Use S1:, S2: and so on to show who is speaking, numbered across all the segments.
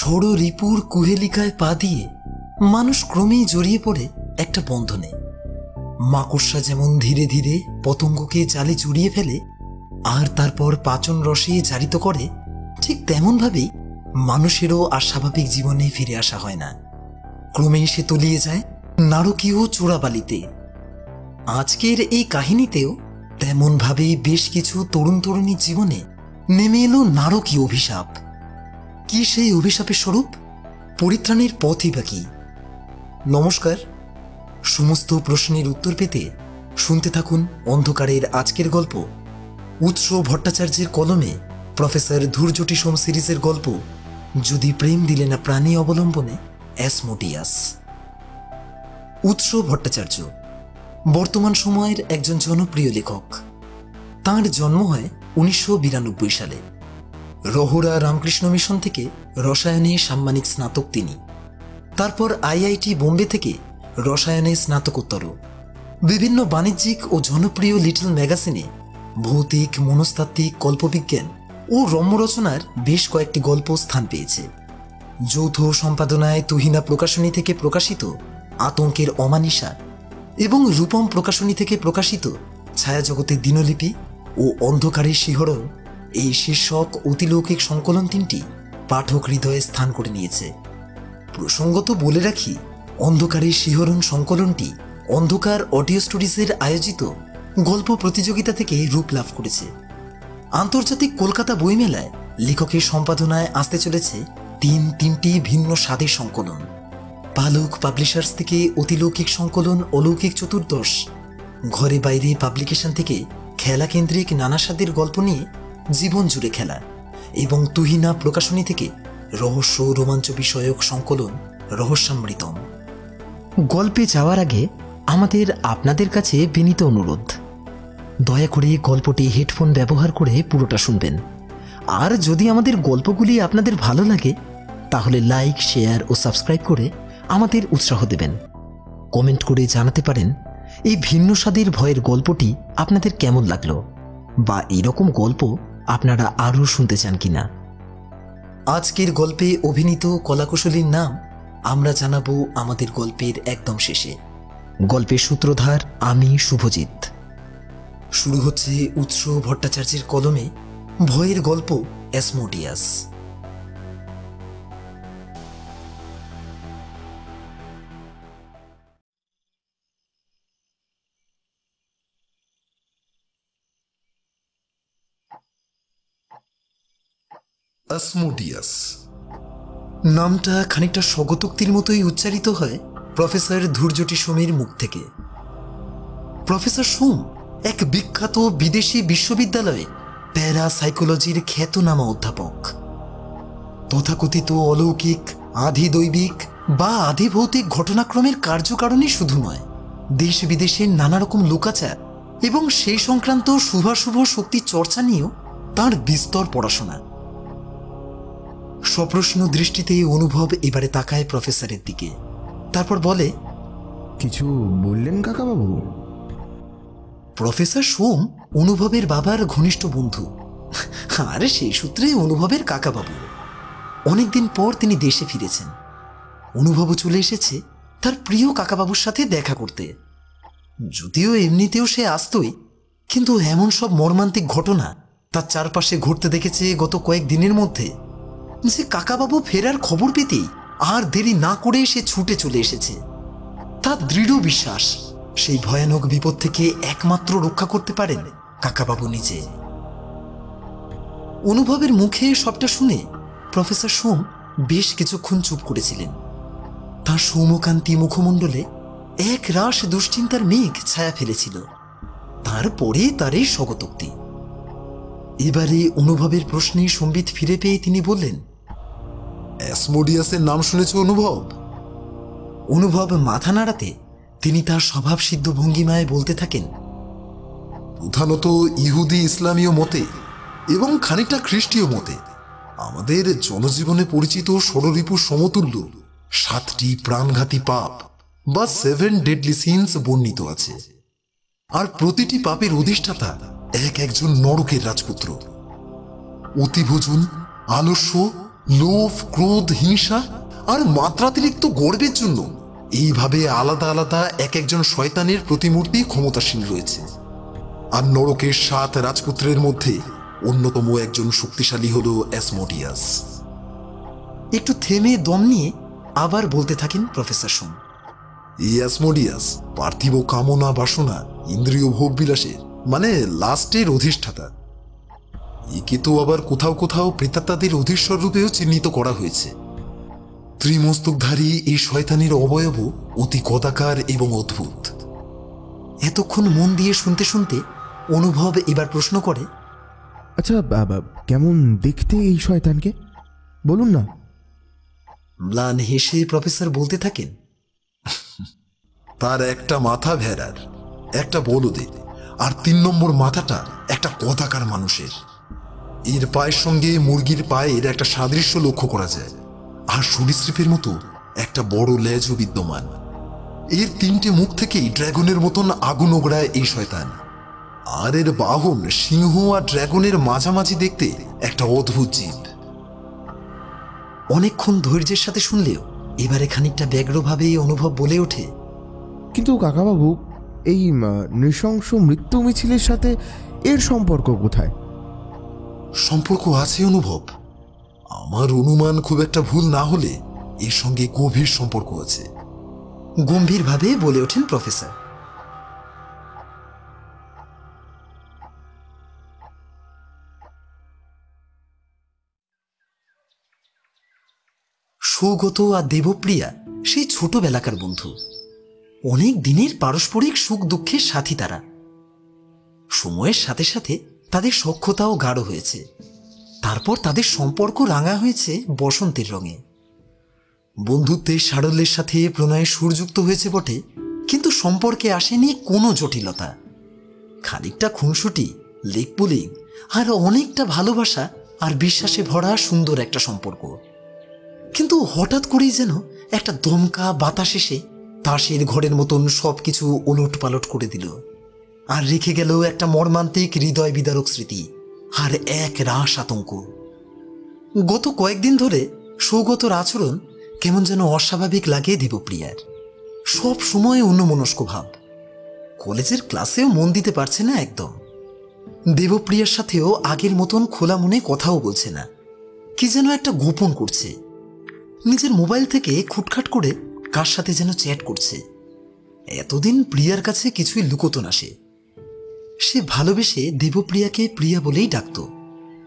S1: ঝড়ো রিপুর কুহেলিকায় পা দিয়ে মানুষ ক্রমেই জড়িয়ে পড়ে একটা বন্ধনে। মাকড়সা যেমন ধীরে ধীরে পতঙ্গকে জালে জড়িয়ে ফেলে আর তারপর পাচন রসে জারিত করে, ঠিক তেমনভাবেই মানুষেরও আর স্বাভাবিক জীবনে ফিরে আসা হয় না। ক্রমেই সে তলিয়ে যায় নারকীয় চোরাবালিতে। আজকের এই কাহিনীতেও তেমনভাবেই বেশ কিছু তরুণ তরুণীর জীবনে নেমে এলো নারকীয় অভিশাপ। কি সেই অভিশাপের স্বরূপ? পরিত্রাণের পথই বা কি? নমস্কার। সমস্ত প্রশ্নের উত্তর পেতে শুনতে থাকুন অন্ধকারের আজকের গল্প, উৎস ভট্টাচার্যের কলমে প্রফেসর ধূর্যটি সোম সিরিজের গল্প যদি প্রেম দিলে না প্রাণী অবলম্বনে অ্যাসমোডিয়াস। উৎস ভট্টাচার্য বর্তমান সময়ের একজন জনপ্রিয় লেখক। তাঁর জন্ম হয় 1992 সালে। রহুরা রামকৃষ্ণ মিশন থেকে রসায়নে সাম্মানিক স্নাতক তিনি। তারপর আইআইটি বোম্বে থেকে রসায়নে স্নাতকোত্তর। বিভিন্ন বাণিজ্যিক ও জনপ্রিয় লিটল ম্যাগাজিনে ভৌতিক, মনস্তাত্ত্বিক, কল্পবিজ্ঞান ও রম্যরচনার বেশ কয়েকটি গল্প স্থান পেয়েছে। যৌথ সম্পাদনায় তুহিনা প্রকাশনী থেকে প্রকাশিত আতঙ্কের অমানিসা এবং রূপম প্রকাশনী থেকে প্রকাশিত ছায়াজগতের দিনলিপি ও অন্ধকারের শিহরণ, এই শীর্ষক অতিলৌকিক সংকলন তিনটি পাঠক হৃদয়ে স্থান করে নিয়েছে। প্রসঙ্গত বলে রাখি, অন্ধকারের শিহরণ সংকলনটি অন্ধকার অডিও স্টোরিজের আয়োজিত গল্প প্রতিযোগিতা থেকে রূপ লাভ করেছে। আন্তর্জাতিক কলকাতা বইমেলায় লেখকের সম্পাদনায় আসতে চলেছে তিনটি ভিন্ন স্বাদের সংকলন। পালক পাবলিশার্স থেকে অতিলৌকিক সংকলন অলৌকিক চতুর্দশ, ঘরে বাইরে পাবলিকেশন থেকে খেলা কেন্দ্রিক নানা স্বাদের গল্প নিয়ে জীবন জুড়ে খেলা, এবং তুহিনা প্রকাশনী থেকে রহস্য রোমাঞ্চ বিষয়ক সংকলন রহস্যামৃতম। গল্পে যাওয়ার আগে আমাদের আপনাদের কাছে বিনীত অনুরোধ, দয়া করে গল্পটি হেডফোন ব্যবহার করে পুরোটা শুনবেন। আর যদি আমাদের গল্পগুলি আপনাদের ভালো লাগে তাহলে লাইক, শেয়ার ও সাবস্ক্রাইব করে আমাদের উৎসাহ দেবেন। কমেন্ট করে জানাতে পারেন এই ভিন্ন স্বাদের ভয়ের গল্পটি আপনাদের কেমন লাগলো, বা এরকম গল্প আপনারা আরও শুনতে চান কিনা। আজকের গল্পে অভিনীত কলাকুশলীর নাম আমরা জানাবো আমাদের গল্পের একদম শেষে। গল্পের সূত্রধার আমি শুভজিৎ। শুরু হচ্ছে উৎস ভট্টাচার্যের কলমে ভয়ের গল্প অ্যাসমোডিয়াস। অ্যাসমোডিয়াস নামটা খানিকটা স্বগতোক্তির মতোই উচ্চারিত হয় প্রফেসর ধূর্যটি সোমের মুখ থেকে। প্রফেসর সোম এক বিখ্যাত বিদেশি বিশ্ববিদ্যালয়ে প্যারাসাইকোলজির খ্যাতনামা অধ্যাপক। তথাকথিত অলৌকিক, আধিদৈবিক বা আধিভৌতিক ঘটনাক্রমের কার্যকারণই শুধু নয়, দেশ বিদেশের নানা রকম লোকাচার এবং সেই সংক্রান্ত শুভাশুভ শক্তি চর্চা নিয়েও তাঁর বিস্তর পড়াশোনা। সপ্রশ্ন দৃষ্টিতে অনুভব এবারে তাকায় প্রফেসরের দিকে, তারপর বলে,
S2: কিছু বললেন কাকাবাবু?
S1: প্রফেসর সোম অনুভবের বাবার ঘনিষ্ঠ বন্ধু, আর সেই সূত্রে অনুভবের কাকাবাবু। অনেকদিন পর তিনি দেশে ফিরেছেন। অনুভবও চলে এসেছে তার প্রিয় কাকাবাবুর সাথে দেখা করতে। যদিও এমনিতেও সে আসতই, কিন্তু এমন সব মর্মান্তিক ঘটনা তার চারপাশে ঘটতে দেখেছে গত কয়েকদিনের মধ্যে যে কাকাবাবু ফেরার খবর পেতেই আর দেরি না করে সে ছুটে চলে এসেছে। তার দৃঢ় বিশ্বাস সেই ভয়ানক বিপদ থেকে একমাত্র রক্ষা করতে পারেন কাকাবাবু নিজে। অনুভবের মুখে সবটা শুনে প্রফেসর সোম বেশ কিছুক্ষণ চুপ করেছিলেন। তার সৌম্যকান্তি মুখমণ্ডলে এক রাশ দুশ্চিন্তার মেঘ ছায়া ফেলেছিল। তারপরে তার এই স্বগতোক্তি। এবারে অনুভবের প্রশ্নে সম্বিত ফিরে পেয়ে তিনি বললেন,
S3: অ্যাসমোডিয়াসের নাম শুনেছ অনুভব?
S1: অনুভব মাথা নাড়াতে তিনি তার স্বভাবসিদ্ধ ভঙ্গিমায় বলতে থাকেন,
S3: প্রধানত ইহুদি ইসলামীয় মতে এবং খানিকটা খ্রিস্টীয় মতে আমাদের জনজীবনে পরিচিত ষড়রিপুর সমতুল্য 7টি প্রাণঘাতী পাপ বা 7 ডেডলি সিনস বর্ণিত আছে। আর প্রতিটি পাপের অধিষ্ঠাতা একজন নরকের রাজপুত্র। অতিভোজন, আলস্য লোভ, ক্রোধ, হিংসা আর মাত্রাতিরিক্ত গর্বের জন্য এইভাবে আলাদা আলাদা এক একজন শয়তানের প্রতিমূর্তি ক্ষমতাসীন রয়েছে। আর নরকের 7 রাজপুত্রের মধ্যে অন্যতম একজন শক্তিশালী হল অ্যাসমোডিয়াস।
S1: একটু থেমে দম নিয়ে আবার বলতে থাকেন প্রফেসর সোম।
S3: এই অ্যাসমোডিয়াস পার্থিব কামনা বাসনা, ইন্দ্রিয় ভোগ বিলাসের মানে লাস্টের অধিষ্ঠাতা। একে তো আবার কোথাও কোথাও প্রেতাত্মাদের অধীশ্বর রূপেও চিহ্নিত করা হয়েছে। ত্রিমস্তকধারী এই শয়তানের অবয়ব অতি কদাকার এবং অদ্ভুত।
S1: এতক্ষণ মন দিয়ে শুনতে শুনতে অনুভব এবার প্রশ্ন করে,
S2: আচ্ছা কেমন দেখতে এই শয়তানকে বলুন না।
S3: ম্লান হেসে প্রফেসর বলতে থাকেন, তার একটা মাথা ভেড়ার, একটা বলদের, আর 3 নম্বর মাথাটা একটা কদাকার মানুষের। এর পায়ের সঙ্গে মুরগির পায়ের একটা সাদৃশ্য লক্ষ্য করা যায়, আর সরীসৃপের মতো একটা বড় লেজও বিদ্যমান। এর 3টে মুখ থেকেই ড্রাগনের মতন আগুন ওগড়ায় এই শয়তান। আর এর বাহন সিংহ আর ড্রাগনের মাঝামাঝি দেখতে একটা অদ্ভুত জীব।
S1: অনেকক্ষণ ধৈর্যের সাথে শুনলেও এবারে খানিকটা ব্যগ্রভাবে অনুভব বলে ওঠে,
S2: কিন্তু কাকাবাবু, এই নৃশংস মৃত্যু মিছিলের সাথে এর সম্পর্ক কোথায়?
S3: সম্পর্ক আছে অনুভব। আমার অনুমান খুব একটা ভুল না হলে এর সঙ্গে গভীর সম্পর্ক আছে।
S1: গম্ভীরভাবে বলে ওঠেন প্রফেসর। সৌগত আর দেবপ্রিয়া সেই ছোটবেলাকার বন্ধু। অনেক দিনের পারস্পরিক সুখ দুঃখের সাথী তারা। সময়ের সাথে সাথে তাদের সখ্যতাও গাঢ় হয়েছে। তারপর তাদের সম্পর্ক রাঙা হয়েছে বসন্তের রঙে। বন্ধুত্বের সারল্যের সাথে প্রণয়ে সুরযুক্ত হয়েছে বটে, কিন্তু সম্পর্কে আসেনি কোনো জটিলতা। খানিকটা খুনসুটি, লেকপুলিং আর অনেকটা ভালোবাসা আর বিশ্বাসে ভরা সুন্দর একটা সম্পর্ক। কিন্তু হঠাৎ করেই যেন একটা দমকা বাতাস এসে তাসের ঘরের মতন সবকিছু ওলট পালট করে দিল, আর রেখে গেল একটা মর্মান্তিক হৃদয় বিদারক স্মৃতি আর এক রাস আতঙ্ক। গত কয়েকদিন ধরে সৌগতর আচরণ কেমন যেন অস্বাভাবিক লাগে দেবপ্রিয়ার। সব সময় অন্যমনস্ক ভাব। কলেজের ক্লাসেও মন দিতে পারছে না একদম। দেবপ্রিয়ার সাথেও আগের মতন খোলা মনে কথাও বলছে না, কি যেন একটা গোপন করছে। নিজের মোবাইল থেকে খুটখাট করে কার সাথে যেন চ্যাট করছে। এতদিন প্রিয়ার কাছে কিছুই লুকোতো না সে ভালোবেসে দেবপ্রিয়াকে প্রিয়া বলেই ডাকত।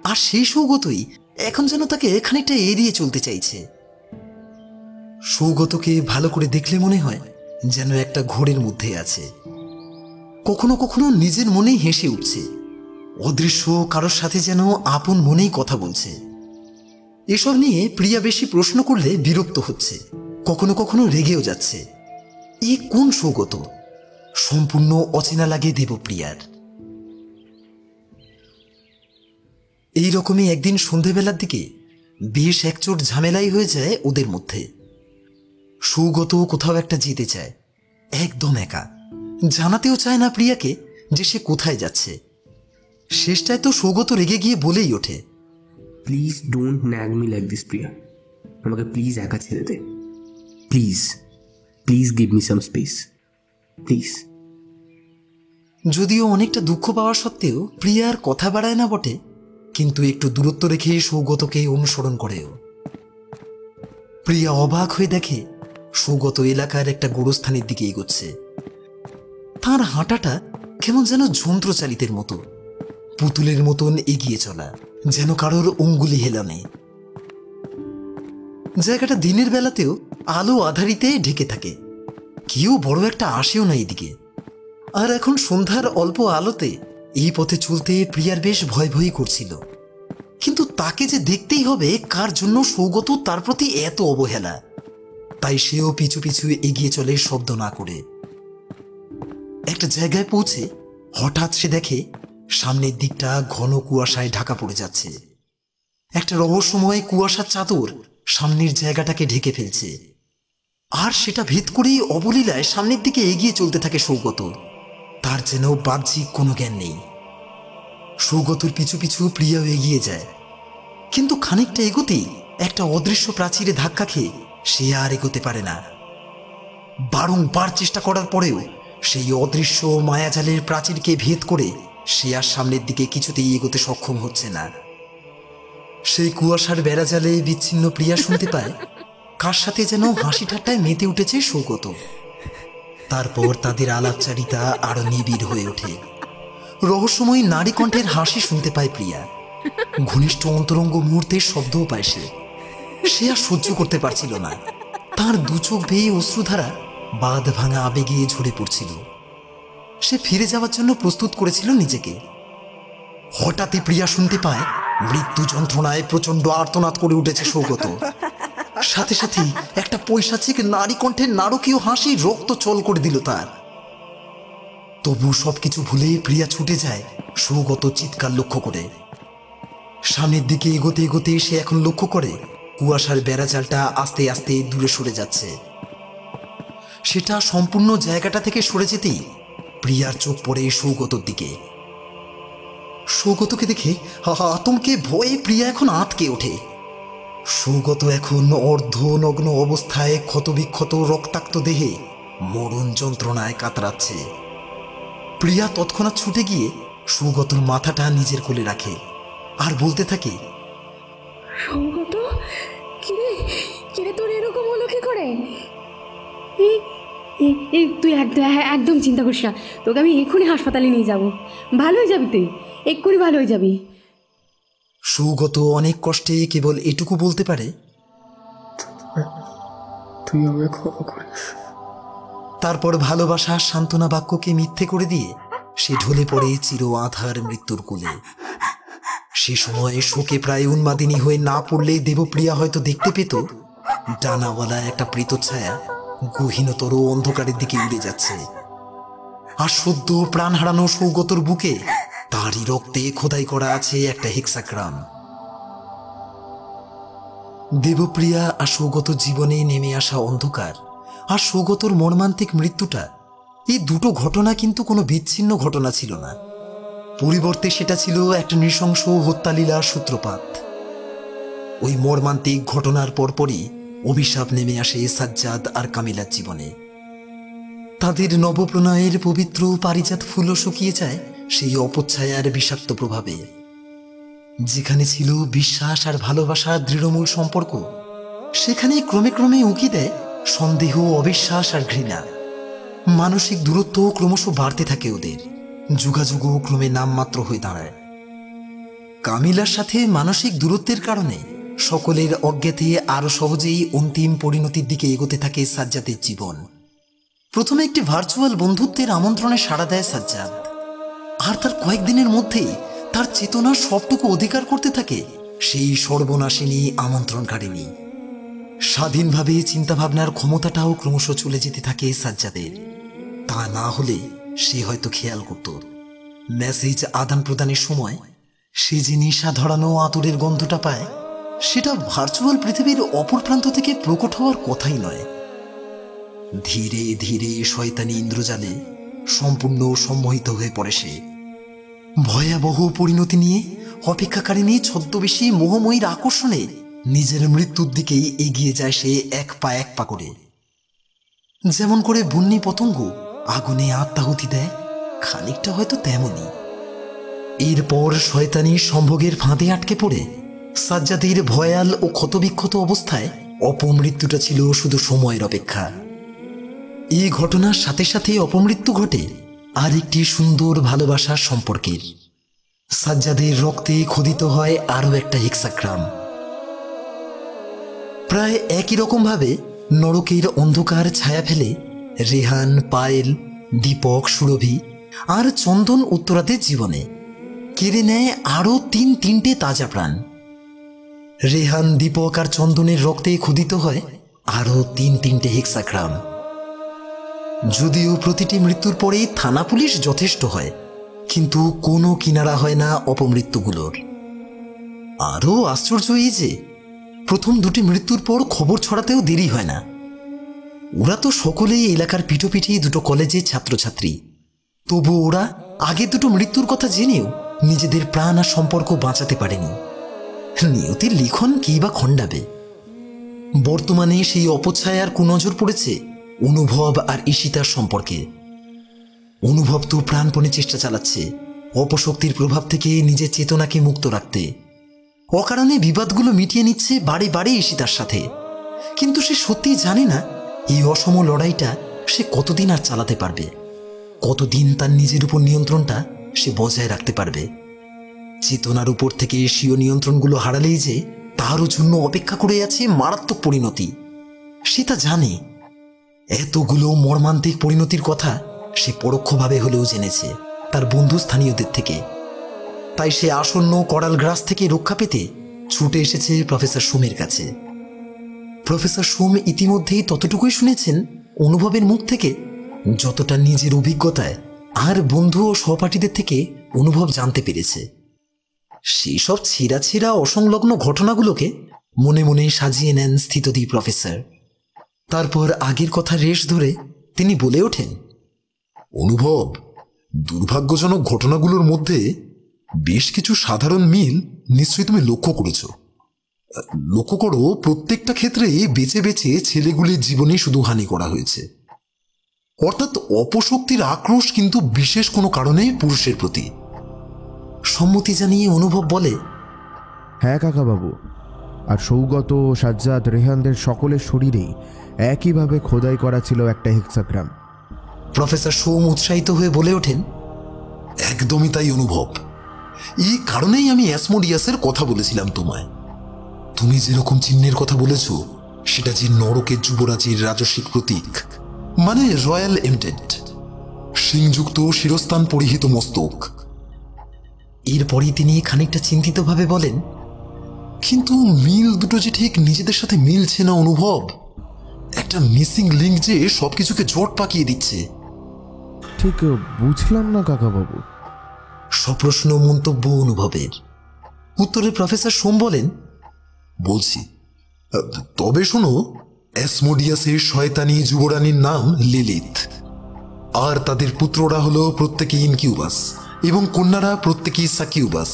S1: আর সেই সৌগতই এখন যেন তাকে খানিকটা এড়িয়ে চলতে চাইছে। সৌগতকে ভালো করে দেখলে মনে হয় যেন একটা ঘোরের মধ্যে আছে। কখনো কখনো নিজের মনেই হেসে উঠছে, অদৃশ্য কারোর সাথে যেন আপন মনেই কথা বলছে। এসব নিয়ে প্রিয়া বেশি প্রশ্ন করলে বিরক্ত হচ্ছে, কখনো কখনো রেগেও যাচ্ছে। এ কোন সৌগত? সম্পূর্ণ অচেনা লাগে দেবপ্রিয়ার। এই রকমই একদিন সন্ধেবেলার দিকে বেশ একচোট ঝামেলাই হয়ে যায় ওদের মধ্যে। সৌগত কোথাও একটা যেতে চায়, একদম একা। জানাতেও চায় না প্রিয়াকে যে সে কোথায় যাচ্ছে। শেষটায় তো সৌগত রেগে গিয়ে বলেই ওঠে,
S4: please don't nag me like this Priya, আমাকে প্লিজ একা ছেড়ে দে। Please please give me some space please.
S1: যদিও অনেকটা দুঃখ পাওয়া সত্ত্বেও প্রিয়ার কথা বাড়ায় না বটে, কিন্তু একটু দূরত্ব রেখে সৌগতকে অনুসরণ করেও। প্রিয়া অবাক হয়ে দেখে সৌগত এলাকার একটা গোরস্থানের দিকে এগোচ্ছে। তার হাঁটাটা কেমন যেন যন্ত্রচালিতের মতো, পুতুলের মতন এগিয়ে চলা, যেন কারোর অঙ্গুলি হেলানে। জায়গাটা দিনের বেলাতেও আলো আধারিতে ঢেকে থাকে, কেউ বড় একটা আসেও না এদিকে। আর এখন সন্ধ্যার অল্প আলোতে এই পথে চলতে প্রিয়ার বেশ ভয় ভয়ই করছিল। কিন্তু তাকে যে দেখতেই হবে কার জন্য সৌগত তার প্রতি এত অবহেলা, তাই সেও পিছু পিছু এগিয়ে চলে শব্দ না করে। একটা জায়গায় পৌঁছে হঠাৎ সে দেখে সামনের দিকটা ঘন কুয়াশায় ঢাকা পড়ে যাচ্ছে। একটা রহস্যময় কুয়াশার চাদর সামনের জায়গাটাকে ঢেকে ফেলছে, আর সেটা ভেদ করেই অবলীলায় সামনের দিকে এগিয়ে চলতে থাকে সৌগত। তার যেন বাহ্যিক কোনো জ্ঞান নেই। সৌগতর পিছু পিছু প্রিয়াও এগিয়ে যায়, কিন্তু খানিকটা এগোতেই একটা অদৃশ্য প্রাচীরে ধাক্কা খেয়ে সে আর এগোতে পারে না। বারংবার চেষ্টা করার পরেও সেই অদৃশ্য মায়াজালের প্রাচীরকে ভেদ করে সে আর সামনের দিকে কিছুতেই এগোতে সক্ষম হচ্ছে না। সেই কুয়াশার বেড়াজালে বিচ্ছিন্ন প্রিয়া শুনতে পায় কার সাথে যেন হাসি ঠাট্টায় মেতে উঠেছে সৌগত। তারপর তাদের আলাপচারিতা আরো নিবিড় হয়ে ওঠে। রহস্যময়ী নারী কণ্ঠের হাসি শুনতে পায় প্রিয়া। ঘনিষ্ঠ অন্তরঙ্গ মুহূর্তের শব্দও পায় সে আর সহ্য করতে পারছিল না। তার দু চোখ বেয়ে অশ্রুধারা বাঁধ ভাঙা আবেগে ঝরে পড়ছিল। সে ফিরে যাওয়ার জন্য প্রস্তুত করেছিল নিজেকে। হঠাৎই প্রিয়া শুনতে পায় মৃত্যু যন্ত্রণায় প্রচন্ড আর্তনাদ করে উঠেছে সৌগত। সাথে সাথেই একটা পৈশাচিক নারী কণ্ঠের নারকীয় হাসি রক্ত চল করে দিল তার। তবু সবকিছু ভুলে প্রিয়া ছুটে যায় সৌগত চিৎকার লক্ষ্য করে। সামনের দিকে এগোতে এগোতে সে এখন লক্ষ্য করে কুয়াশার বেড়াজালটা আস্তে আস্তে দূরে সরে যাচ্ছে। সেটা সম্পূর্ণ জায়গাটা থেকে সরে যেতেই প্রিয়ার চোখ পড়ে সৌগতর দিকে। সৌগতকে দেখে আতঙ্কে ভয়ে প্রিয়া এখন আঁতকে ওঠে। সৌগত এখন অর্ধনগ্ন অবস্থায় ক্ষতবিক্ষত রক্তাক্ত দেহে মরণ যন্ত্রণায় কাতরাচ্ছে। প্রিয়া তৎক্ষণাৎ ছুটে গিয়ে সৌগতর মাথাটা নিজের কোলে রাখে আর বলতে থাকে,
S5: সৌগত, কিরে কিরে তোর এরকম হলো কি করে? তুই একদম চিন্তা করিস না, তোকে আমি এক্ষুনি হাসপাতালে নিয়ে যাব। ভালো হয়ে যাবি, তুই এক্ষুনি ভালো হয়ে যাবি।
S1: সৌগত অনেক কষ্টে কেবল এটুকু বলতে পারে,
S4: তুই আমাকে ক্ষমা করিস।
S1: তারপর ভালোবাসা সান্ত্বনা বাক্যকে মিথ্যে করে দিয়ে সে ঢলে পড়ে চির আধার মৃত্যুর কোলে। সে সময়ে শোকে প্রায় উন্মাদিনী হয়ে না পড়লে দেবপ্রিয়া হয়তো দেখতে পেত ডানাওয়ালা একটা প্রেতছায়া গহীনতর অন্ধকারের দিকে উড়ে যাচ্ছে। আর সদ্য প্রাণ হারানো সৌগতর বুকে তারই রক্তে খোদাই করা আছে একটা হেক্সাগ্রাম। দেবপ্রিয়া আর সৌগত জীবনে নেমে আসা অন্ধকার আর সৌগতর মর্মান্তিক মৃত্যুটা, এই দুটো ঘটনা কিন্তু কোনো বিচ্ছিন্ন ঘটনা ছিল না। পরিবর্তে সেটা ছিল একটা নৃশংস হত্যালীলার সূত্রপাত। ওই মর্মান্তিক ঘটনার পরপরই অভিশাপ নেমে আসে সাজ্জাদ আর কামিলার জীবনে। তাদের নবপ্রণয়ের পবিত্র পারিজাত ফুলও শুকিয়ে যায় সেই অপচ্ছায়ার বিষাক্ত প্রভাবে। যেখানে ছিল বিশ্বাস আর ভালোবাসার দৃঢ়মূল সম্পর্ক, সেখানে ক্রমে ক্রমে উঁকি দেয় সন্দেহ, অবিশ্বাস আর ঘৃণা। মানসিক দূরত্ব ক্রমশ বাড়তে থাকে ওদের, যুগাযুগও ক্রমে নামমাত্র হয়ে দাঁড়ায়। কামিলার সাথে মানসিক দূরত্বের কারণে সকলের অজ্ঞাতে আরো সহজেই অন্তিম পরিণতির দিকে এগোতে থাকে সাজ্জাদের জীবন। প্রথমে একটি ভার্চুয়াল বন্ধুত্বের আমন্ত্রণে সাড়া দেয় সাজ্জাদ, আর তার কয়েকদিনের মধ্যেই তার চেতনার সবটুকু অধিকার করতে থাকে সেই সর্বনাশিনী আমন্ত্রণকারিণী। স্বাধীনভাবে চিন্তাভাবনার ক্ষমতাটাও ক্রমশ চলে যেতে থাকে সাজ্জাদের। তা না হলে সে হয়তো খেয়াল করত মেসেজ আদান প্রদানের সময় সে যে নিশা ধরানো আতরের গন্ধটা পায়, সেটা ভার্চুয়াল পৃথিবীর অপর প্রান্ত থেকে প্রকট হওয়ার কথাই নয়। ধীরে ধীরে শয়তানি ইন্দ্রজালে সম্পূর্ণ সম্মোহিত হয়ে পড়ে সে। ভয়াবহ পরিণতি নিয়ে অপেক্ষাকারিণী ছদ্মবেশী মোহময়ীর আকর্ষণে নিজের মৃত্যুর দিকেই এগিয়ে যায় সে এক পা করে। যেমন করে বন্যী পতঙ্গ আগুনে আত্মাহুতি দেয়, খানিকটা হয়তো তেমনই। এরপর শয়তানি সম্ভোগের ফাঁদে আটকে পড়ে সাজ্জাদের ভয়াল ও ক্ষতবিক্ষত অবস্থায় অপমৃত্যুটা ছিল শুধু সময়ের অপেক্ষা। এই ঘটনার সাথে সাথে অপমৃত্যু ঘটে আর একটি সুন্দর ভালোবাসার সম্পর্কের। সাজ্জাদের রক্তে খোদিত হয় আরও একটা হেক্সাগ্রাম। প্রায় একই রকমভাবে নরকের অন্ধকার ছায়া ফেলে রেহান, পায়েল, দীপক, সুরভি আর চন্দন উত্তরাদের জীবনে কেড়ে নেয় আরও তিনটে তাজা প্রাণ। রেহান, দীপক আর চন্দনের রক্তে খোদিত হয় আরও তিনটে হেক্সাগ্রাম। যদিও প্রতিটি মৃত্যুর পরেই থানা পুলিশ যথেষ্ট হয়, কিন্তু কোনো কিনারা হয় না অপমৃত্যুগুলোর। আরও আশ্চর্য এই যে প্রথম দুটি মৃত্যুর পর খবর ছড়াতেও দেরি হয় না। ওরা তো সকলেই এলাকার পিঠোপিঠি দুটো কলেজের ছাত্রছাত্রী, তবু ওরা আগে দুটো মৃত্যুর কথা জেনেও নিজেদের প্রাণ আর সম্পর্ক বাঁচাতে পারেনি। নিয়তির লিখন কি বা খণ্ডাবে। বর্তমানে সেই অপছায়ার কুনজর পড়েছে অনুভব আর ঈশিতার সম্পর্কে। অনুভব তো প্রাণপণে চেষ্টা চালাচ্ছে অপশক্তির প্রভাব থেকে নিজের চেতনাকে মুক্ত রাখতে। অকারণে বিবাদগুলো মিটিয়ে নিচ্ছে বারে বারে ঈশিতার সাথে, কিন্তু সে সত্যিই জানে না এই অসম লড়াইটা সে কতদিন আর চালাতে পারবে, কতদিন তার নিজের উপর নিয়ন্ত্রণটা সে বজায় রাখতে পারবে। চেতনার উপর থেকে স্বীয় নিয়ন্ত্রণগুলো হারালেই যে তারও জন্য অপেক্ষা করে আছে মারাত্মক পরিণতি, সে তা জানে। এতগুলো মর্মান্তিক পরিণতির কথা সে পরোক্ষভাবে হলেও জেনেছে তার বন্ধু স্থানীয়দের থেকে। তাই সে আসন্ন করাল গ্রাস থেকে রক্ষা পেতে ছুটে এসেছে প্রফেসর সোমের কাছে। প্রফেসর সোম ইতিমধ্যেই ততটুকুই শুনেছেন অনুভবের মুখ থেকে যতটা নিজের অভিজ্ঞতায় আর বন্ধু ও সহপাঠীদের থেকে অনুভব জানতে পেরেছে। সেই সব ছেঁড়া ছেঁড়া অসংলগ্ন ঘটনাগুলোকে মনে মনে সাজিয়ে নেন স্থিতধী প্রফেসর। তারপর আগের কথা রেশ ধরে তিনি বলে ওঠেন,
S3: অনুভব, দুর্ভাগ্যজনক ঘটনাগুলোর মধ্যে বেশ কিছু সাধারণ মিল নিশ্চয়ই তুমি লক্ষ্য করেছ। লক্ষ্য করো, প্রত্যেকটা ক্ষেত্রে বেছে বেছে ছেলেগুলির জীবনে শুধু হানি করা হয়েছে। অর্থাৎ অপশক্তির আক্রোশ কিন্তু বিশেষ কোনো কারণে পুরুষের প্রতি।
S1: সম্মতি জানিয়ে অনুভব বলে,
S2: হ্যাঁ কাকাবাবু, আর সৌগত, সাজ্জাদ, রেহানদের সকলের শরীরেই একইভাবে খোদাই করা ছিল একটা হেক্সাগ্রাম।
S1: প্রফেসর সোম উৎসাহিত হয়ে বলে ওঠেন,
S3: একদমই তাই অনুভব। এই কারণেই আমি অ্যাসমোডিয়াসের কথা বলেছিলাম তোমায়। তুমি যেরকম চিহ্নের কথা বলেছ, সেটা যে নরকের যুবরাজের রাজস্বিক প্রতীক, মানে রয়্যাল এমটেড, সিংযুক্ত শিরস্থান পরিহিত মস্তক।
S1: এরপরই তিনি খানিকটা চিন্তিতভাবে বলেন,
S3: কিন্তু মিল দুটো যে ঠিক নিজেদের সাথে মিলছে না অনুভব। একটা মিসিং লিঙ্ক যে সবকিছুকে জট পাকিয়ে দিচ্ছে।
S2: ঠিক বুঝলাম না কাকাবাবু।
S1: সপ্রশ্ন মন্তব্য অনুভবের। উত্তরে প্রফেসর সোম বলেন,
S3: বলছি, তবে শোনো, অ্যাসমোডিয়াসের শয়তানি যুবরানীর নাম লিলিথ, আর তাদের পুত্ররা হলো প্রত্যেকে ইনকিউবাস এবং কন্যারা প্রত্যেকেই সাকিউবাস।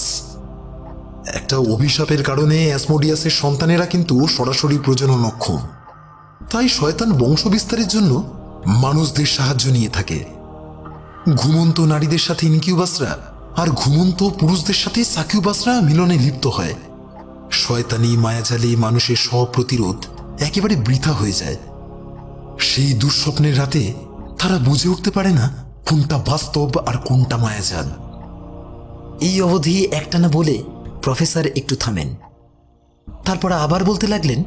S3: একটা অভিশাপের কারণে অ্যাসমোডিয়াসের সন্তানেরা কিন্তু সরাসরি প্রজননক্ষম। তাই শয়তান বংশবিস্তারের জন্য মানুষদের সাহায্য নিয়ে থাকে। ঘুমন্ত নারীদের সাথে ইনকিউবাসরা আর ঘুমন্ত পুরুষদের সাথে সাকিউবাসরা মিলনে লিপ্ত হয়। শয়তানি মায়াজালে মানুষের সব প্রতিরোধ একেবারে বৃথা হয়ে যায়। সেই দুঃস্বপ্নের রাতে তারা বুঝে উঠতে পারে না কোনটা বাস্তব আর কোনটা মায়াজাল।
S1: এই অবধি একটানা বলে প্রফেসর একটু থামেন। তারপর আবার বলতে লাগলেন,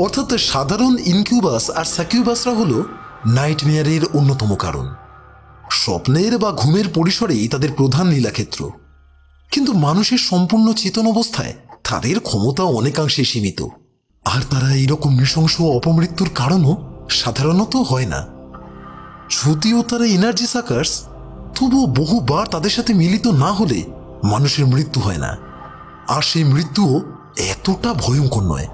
S3: অর্থাৎ সাধারণ ইনকিউবাস আর সাকিউবাসরা হলো নাইটমেয়ারের অন্যতম কারণ। স্বপ্নের বা ঘুমের পরিসরেই তাদের প্রধান লীলাক্ষেত্র। কিন্তু মানুষের সম্পূর্ণ চেতন অবস্থায় তাদের ক্ষমতা অনেকাংশে সীমিত, আর তারা এইরকম নৃশংস অপমৃত্যুর কারণও সাধারণত হয় না। যদিও তারা এনার্জি সাকার্স, তবুও বহুবার তাদের সাথে মিলিত না হলে মানুষের মৃত্যু হয় না, আর সেই মৃত্যুও এতটা ভয়ঙ্কর নয়।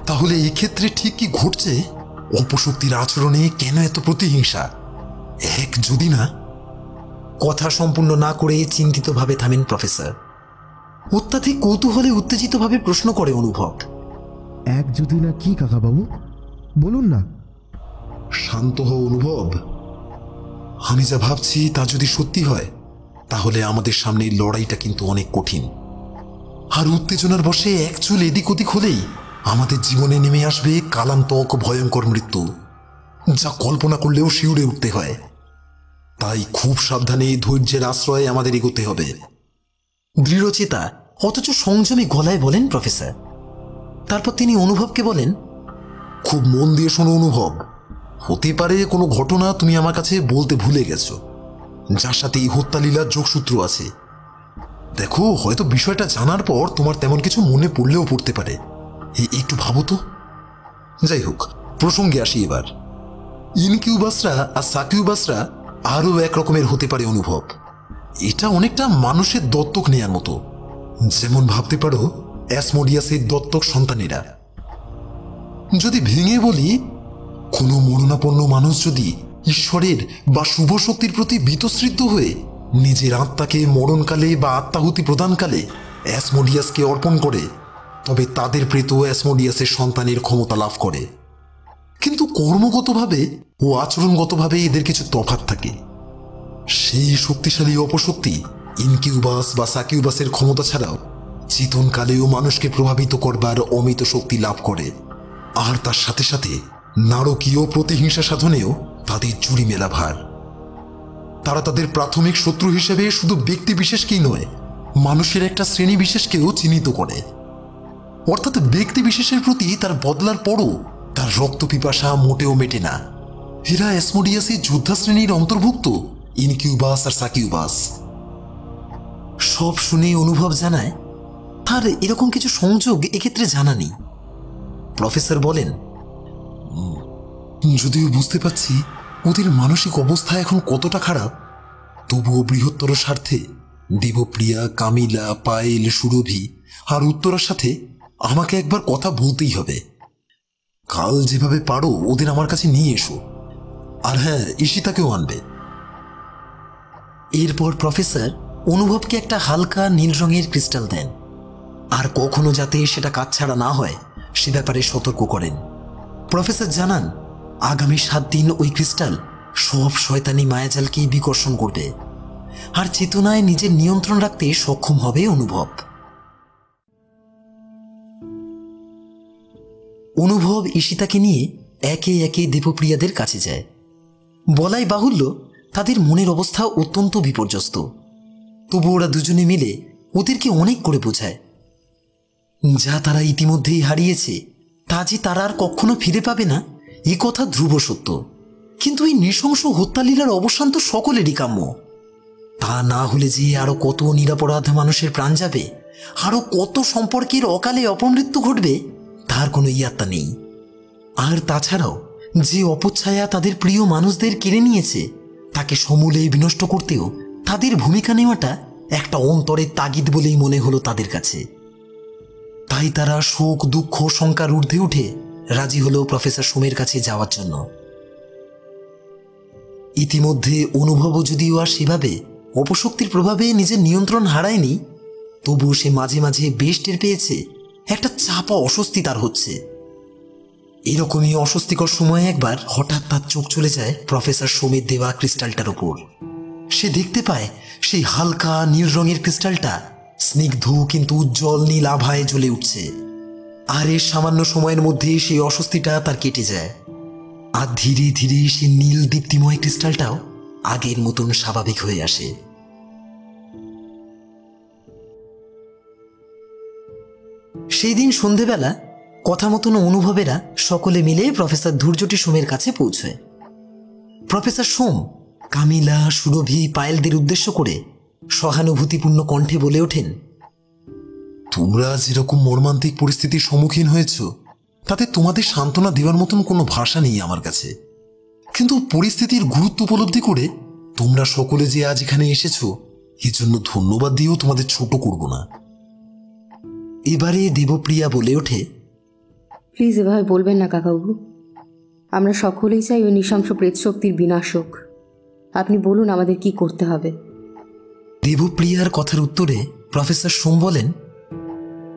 S3: তাহলে এক্ষেত্রে ঠিক কি ঘটছে? অপশক্তির আচরণে কেন এত প্রতিহিংসা? এক যদি না।
S1: কথা সম্পূর্ণ না করে চিন্তিতভাবে থামেন প্রফেসর। অত্যাধিক কৌতূহলে উত্তেজিতভাবে প্রশ্ন করে অনুভব,
S2: এক যদি না কি কাকাবাবু, বলুন না।
S3: শান্ত হও অনুভব। আমি যা ভাবছি তা যদি সত্যি হয়, তাহলে আমাদের সামনে লড়াইটা কিন্তু অনেক কঠিন। আর উত্তেজনার বশে এক চুল এদিক ওদিক হলেই আমাদের জীবনে নেমে আসবে কালান্তক ভয়ঙ্কর মৃত্যু, যা কল্পনা করলেও শিউরে উঠতে হয়। তাই খুব সাবধানে ধৈর্যের আশ্রয়ে আমাদের এগোতে হবে।
S1: দৃঢ়চেতা অথচ সংযমী গলায় বলেন প্রফেসর। তারপর তিনি অনুভবকে বলেন,
S3: খুব মন দিয়ে শোনো অনুভব। হতে পারে কোনো ঘটনা তুমি আমার কাছে বলতে ভুলে গেছো, যার সাথে এই হত্যালীলার যোগসূত্র আছে। দেখো, হয়তো বিষয়টা জানার পর তোমার তেমন কিছু মনে পড়লেও পড়তে পারে। একটু ভাবো তো। যাই হোক, প্রসঙ্গে আসি এবার। ইনকিউবাসরা আর সাকিউবাসরা আরও এক রকমের হতে পারে অনুভব। এটা অনেকটা মানুষের দত্তক নেয়ার মতো, যেমন ভাবতে পারো অ্যাসমোডিয়াসের দত্তক সন্তানেরা। যদি ভেঙে বলি, কোনো মরণাপন্ন মানুষ যদি ঈশ্বরের বা শুভ শক্তির প্রতি বীতশ্রিদ্ধ হয়ে নিজের আত্মাকে মরণকালে বা আত্মাহুতি প্রদানকালে অ্যাসমোডিয়াসকে অর্পণ করে, তবে তাদের প্রেত অ্যাসমোডিয়াসের সন্তানের ক্ষমতা লাভ করে। কিন্তু কর্মগতভাবে ও আচরণগতভাবে এদের কিছু তফাৎ থাকে। সেই শক্তিশালী অপশক্তি ইনকিউবাস বা সাকিউবাসের ক্ষমতা ছাড়াও চেতনকালেও মানুষকে প্রভাবিত করবার অমিত শক্তি লাভ করে, আর তার সাথে সাথে নারকীয় প্রতিহিংসা সাধনেও তাদের জুড়ি মেলা ভার। তারা তাদের প্রাথমিক শত্রু হিসেবে শুধু ব্যক্তি বিশেষকেই নয়, মানুষের একটা শ্রেণী বিশেষকেও চিহ্নিত করে। অর্থাৎ ব্যক্তি বিশেষের প্রতি তার বদলার পরও তার রক্ত পিপাসা মোটেও মেটে না। এরা অ্যাসমোডিয়াসের যোদ্ধা শ্রেণীর অন্তর্ভুক্ত ইনকিউবাস আর সাকিউবাস।
S1: সব শুনে অনুভব জানায় তার এরকম কিছু সংযোগ এক্ষেত্রে জানা নেই। প্রফেসর বলেন,
S3: যদিও বুঝতে পারছি ওদের মানসিক অবস্থা এখন কতটা খারাপ, তবুও বৃহত্তর স্বার্থে দেবপ্রিয়া, কামিলা, পায়েল, সুরভি আর উত্তরার সাথে আমাকে একবার কথা বলতেই হবে। কাল যেভাবে পারো ওদের আমার কাছে নিয়ে এসো, আর হ্যাঁ, ঈশিতাকেও আনবে।
S1: এরপর প্রফেসর অনুভবকে একটা হালকা নীল রঙের ক্রিস্টাল দেন, আর কখনো যাতে সেটা কাছছাড়া না হয় সে ব্যাপারে সতর্ক করেন। প্রফেসর জানান, আগামী 7 দিন ওই ক্রিস্টাল সব শয়তানি মায়াজালকে বিকর্ষণ করবে, আর চেতনায় নিজের নিয়ন্ত্রণ রাখতে সক্ষম হবে অনুভব। অনুভব ঈশিতাকে নিয়ে একে একে দেবপ্রিয়াদের কাছে যায়। বলাই বাহুল্য তাদের মনের অবস্থা অত্যন্ত বিপর্যস্ত। তবু ওরা দুজনে মিলে ওদেরকে অনেক করে বোঝায়, যা তারা ইতিমধ্যেই হারিয়েছে তা যে তারা আর কখনো ফিরে পাবে না এ কথা ধ্রুব সত্য। কিন্তু এই নৃশংস হত্যালীলার অবসান তো সকলেরই কাম্য। তা না হলে যে আরো কত নিরাপরাধ মানুষের প্রাণ যাবে, আরো কত সম্পর্কের অকালে অপমৃত্যু ঘটবে তার কোনো ইয়াত্তা নেই। আর তাছাড়াও যে অপচ্ছায়া তাদের প্রিয় মানুষদের কেড়ে নিয়েছে তাকে সমূলে বিনষ্ট করতেও তাদের ভূমিকা নেওয়াটা একটা অন্তরের তাগিদ বলেই মনে হলো তাদের কাছে। তাই তারা শোক, দুঃখ, শঙ্কার ঊর্ধ্বে উঠে রাজি হলো প্রফেসর সোমের কাছে যাওয়ার জন্য। ইতিমধ্যে অনুভবও যদিও আর সেভাবে অপশক্তির প্রভাবে নিজের নিয়ন্ত্রণ হারায়নি, তবুও সে মাঝে মাঝে বেশ টের পেয়েছে একটা চাপা অস্বস্তি তার হচ্ছে। এরকমই অস্বস্তিকর সময়ে একবার হঠাৎ তার চোখ চলে যায় প্রফেসর সোমের দেওয়া ক্রিস্টালটার উপর। সে দেখতে পায় সেই হালকা নীল রঙের ক্রিস্টালটা স্নিগ্ধ কিন্তু উজ্জ্বল নীল আভায় জ্বলে উঠছে। আর এর সামান্য সময়ের মধ্যে সেই অস্বস্তিটা তার কেটে যায়, আর ধীরে ধীরে সেই নীল দীপ্তিময় ক্রিস্টালটাও আগের মতন স্বাভাবিক হয়ে আসে। সেই দিন সন্ধেবেলা কথা মতন অনুভবেরা সকলে মিলে প্রফেসর ধৈর্যটি সোমের কাছে পৌঁছয়। প্রফেসর সোম কামিলা, সুরভি, পায়েলদের উদ্দেশ্য করে সহানুভূতিপূর্ণ কণ্ঠে বলে ওঠেন,
S3: তোমরা যেরকম মর্মান্তিক পরিস্থিতির সম্মুখীন হয়েছ তাতে তোমাদের সান্ত্বনা দেওয়ার মতন কোনো ভাষা নেই আমার কাছে। কিন্তু পরিস্থিতির গুরুত্ব উপলব্ধি করে তোমরা সকলে যে আজ এখানে এসেছো এর জন্য ধন্যবাদ দিয়েও তোমাদের ছোট করব না।
S1: এবারে দেবপ্রিয়া বলে ওঠে,
S5: প্লিজ এভাবে বলবেন না কাকাবাবু, আমরা সকলেই চাই ওই নৃশংস প্রেত শক্তির বিনাশ হোক। আপনি বলুন আমাদের কি করতে হবে।
S1: দেবপ্রিয়ার কথার উত্তরে প্রফেসর সোম বলেন,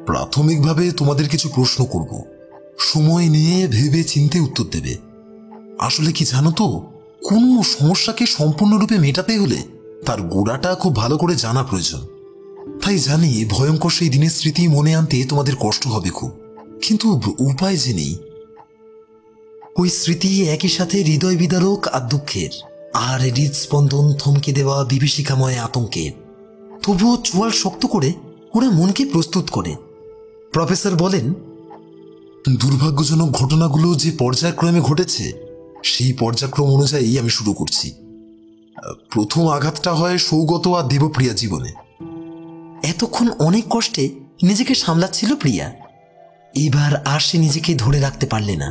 S3: প্রাথমিকভাবে তোমাদের কিছু প্রশ্ন করব, সময় নিয়ে ভেবে চিন্তে উত্তর দেবে। আসলে কি জানো তো, কোনো সমস্যাকে সম্পূর্ণরূপে মেটাতে হলে তার গোড়াটা খুব ভালো করে জানা প্রয়োজন। তাই জানি ভয়ঙ্কর সেই দিনের স্মৃতি মনে আনতে তোমাদের কষ্ট হবে খুব, কিন্তু উপায় যে নেই।
S1: ওই স্মৃতি একই সাথে হৃদয় বিদারক আর দুঃখের, আর হৃদস্পন্দন থমকে দেওয়া বিভীষিকাময় আতঙ্কের। তবুও চোয়াল শক্ত করে ওরা মনকে প্রস্তুত করে। প্রফেসর বলেন,
S3: দুর্ভাগ্যজনক ঘটনাগুলো যে পর্যায়ক্রমে ঘটেছে সেই পর্যায়ক্রম অনুযায়ী আমি শুরু করছি। প্রথম আঘাতটা হয় সৌগত আর দেবপ্রিয়া জীবনে।
S1: এতক্ষণ অনেক কষ্টে নিজেকে সামলাচ্ছিল প্রিয়া, এবার আর সে নিজেকে ধরে রাখতে পারলে না।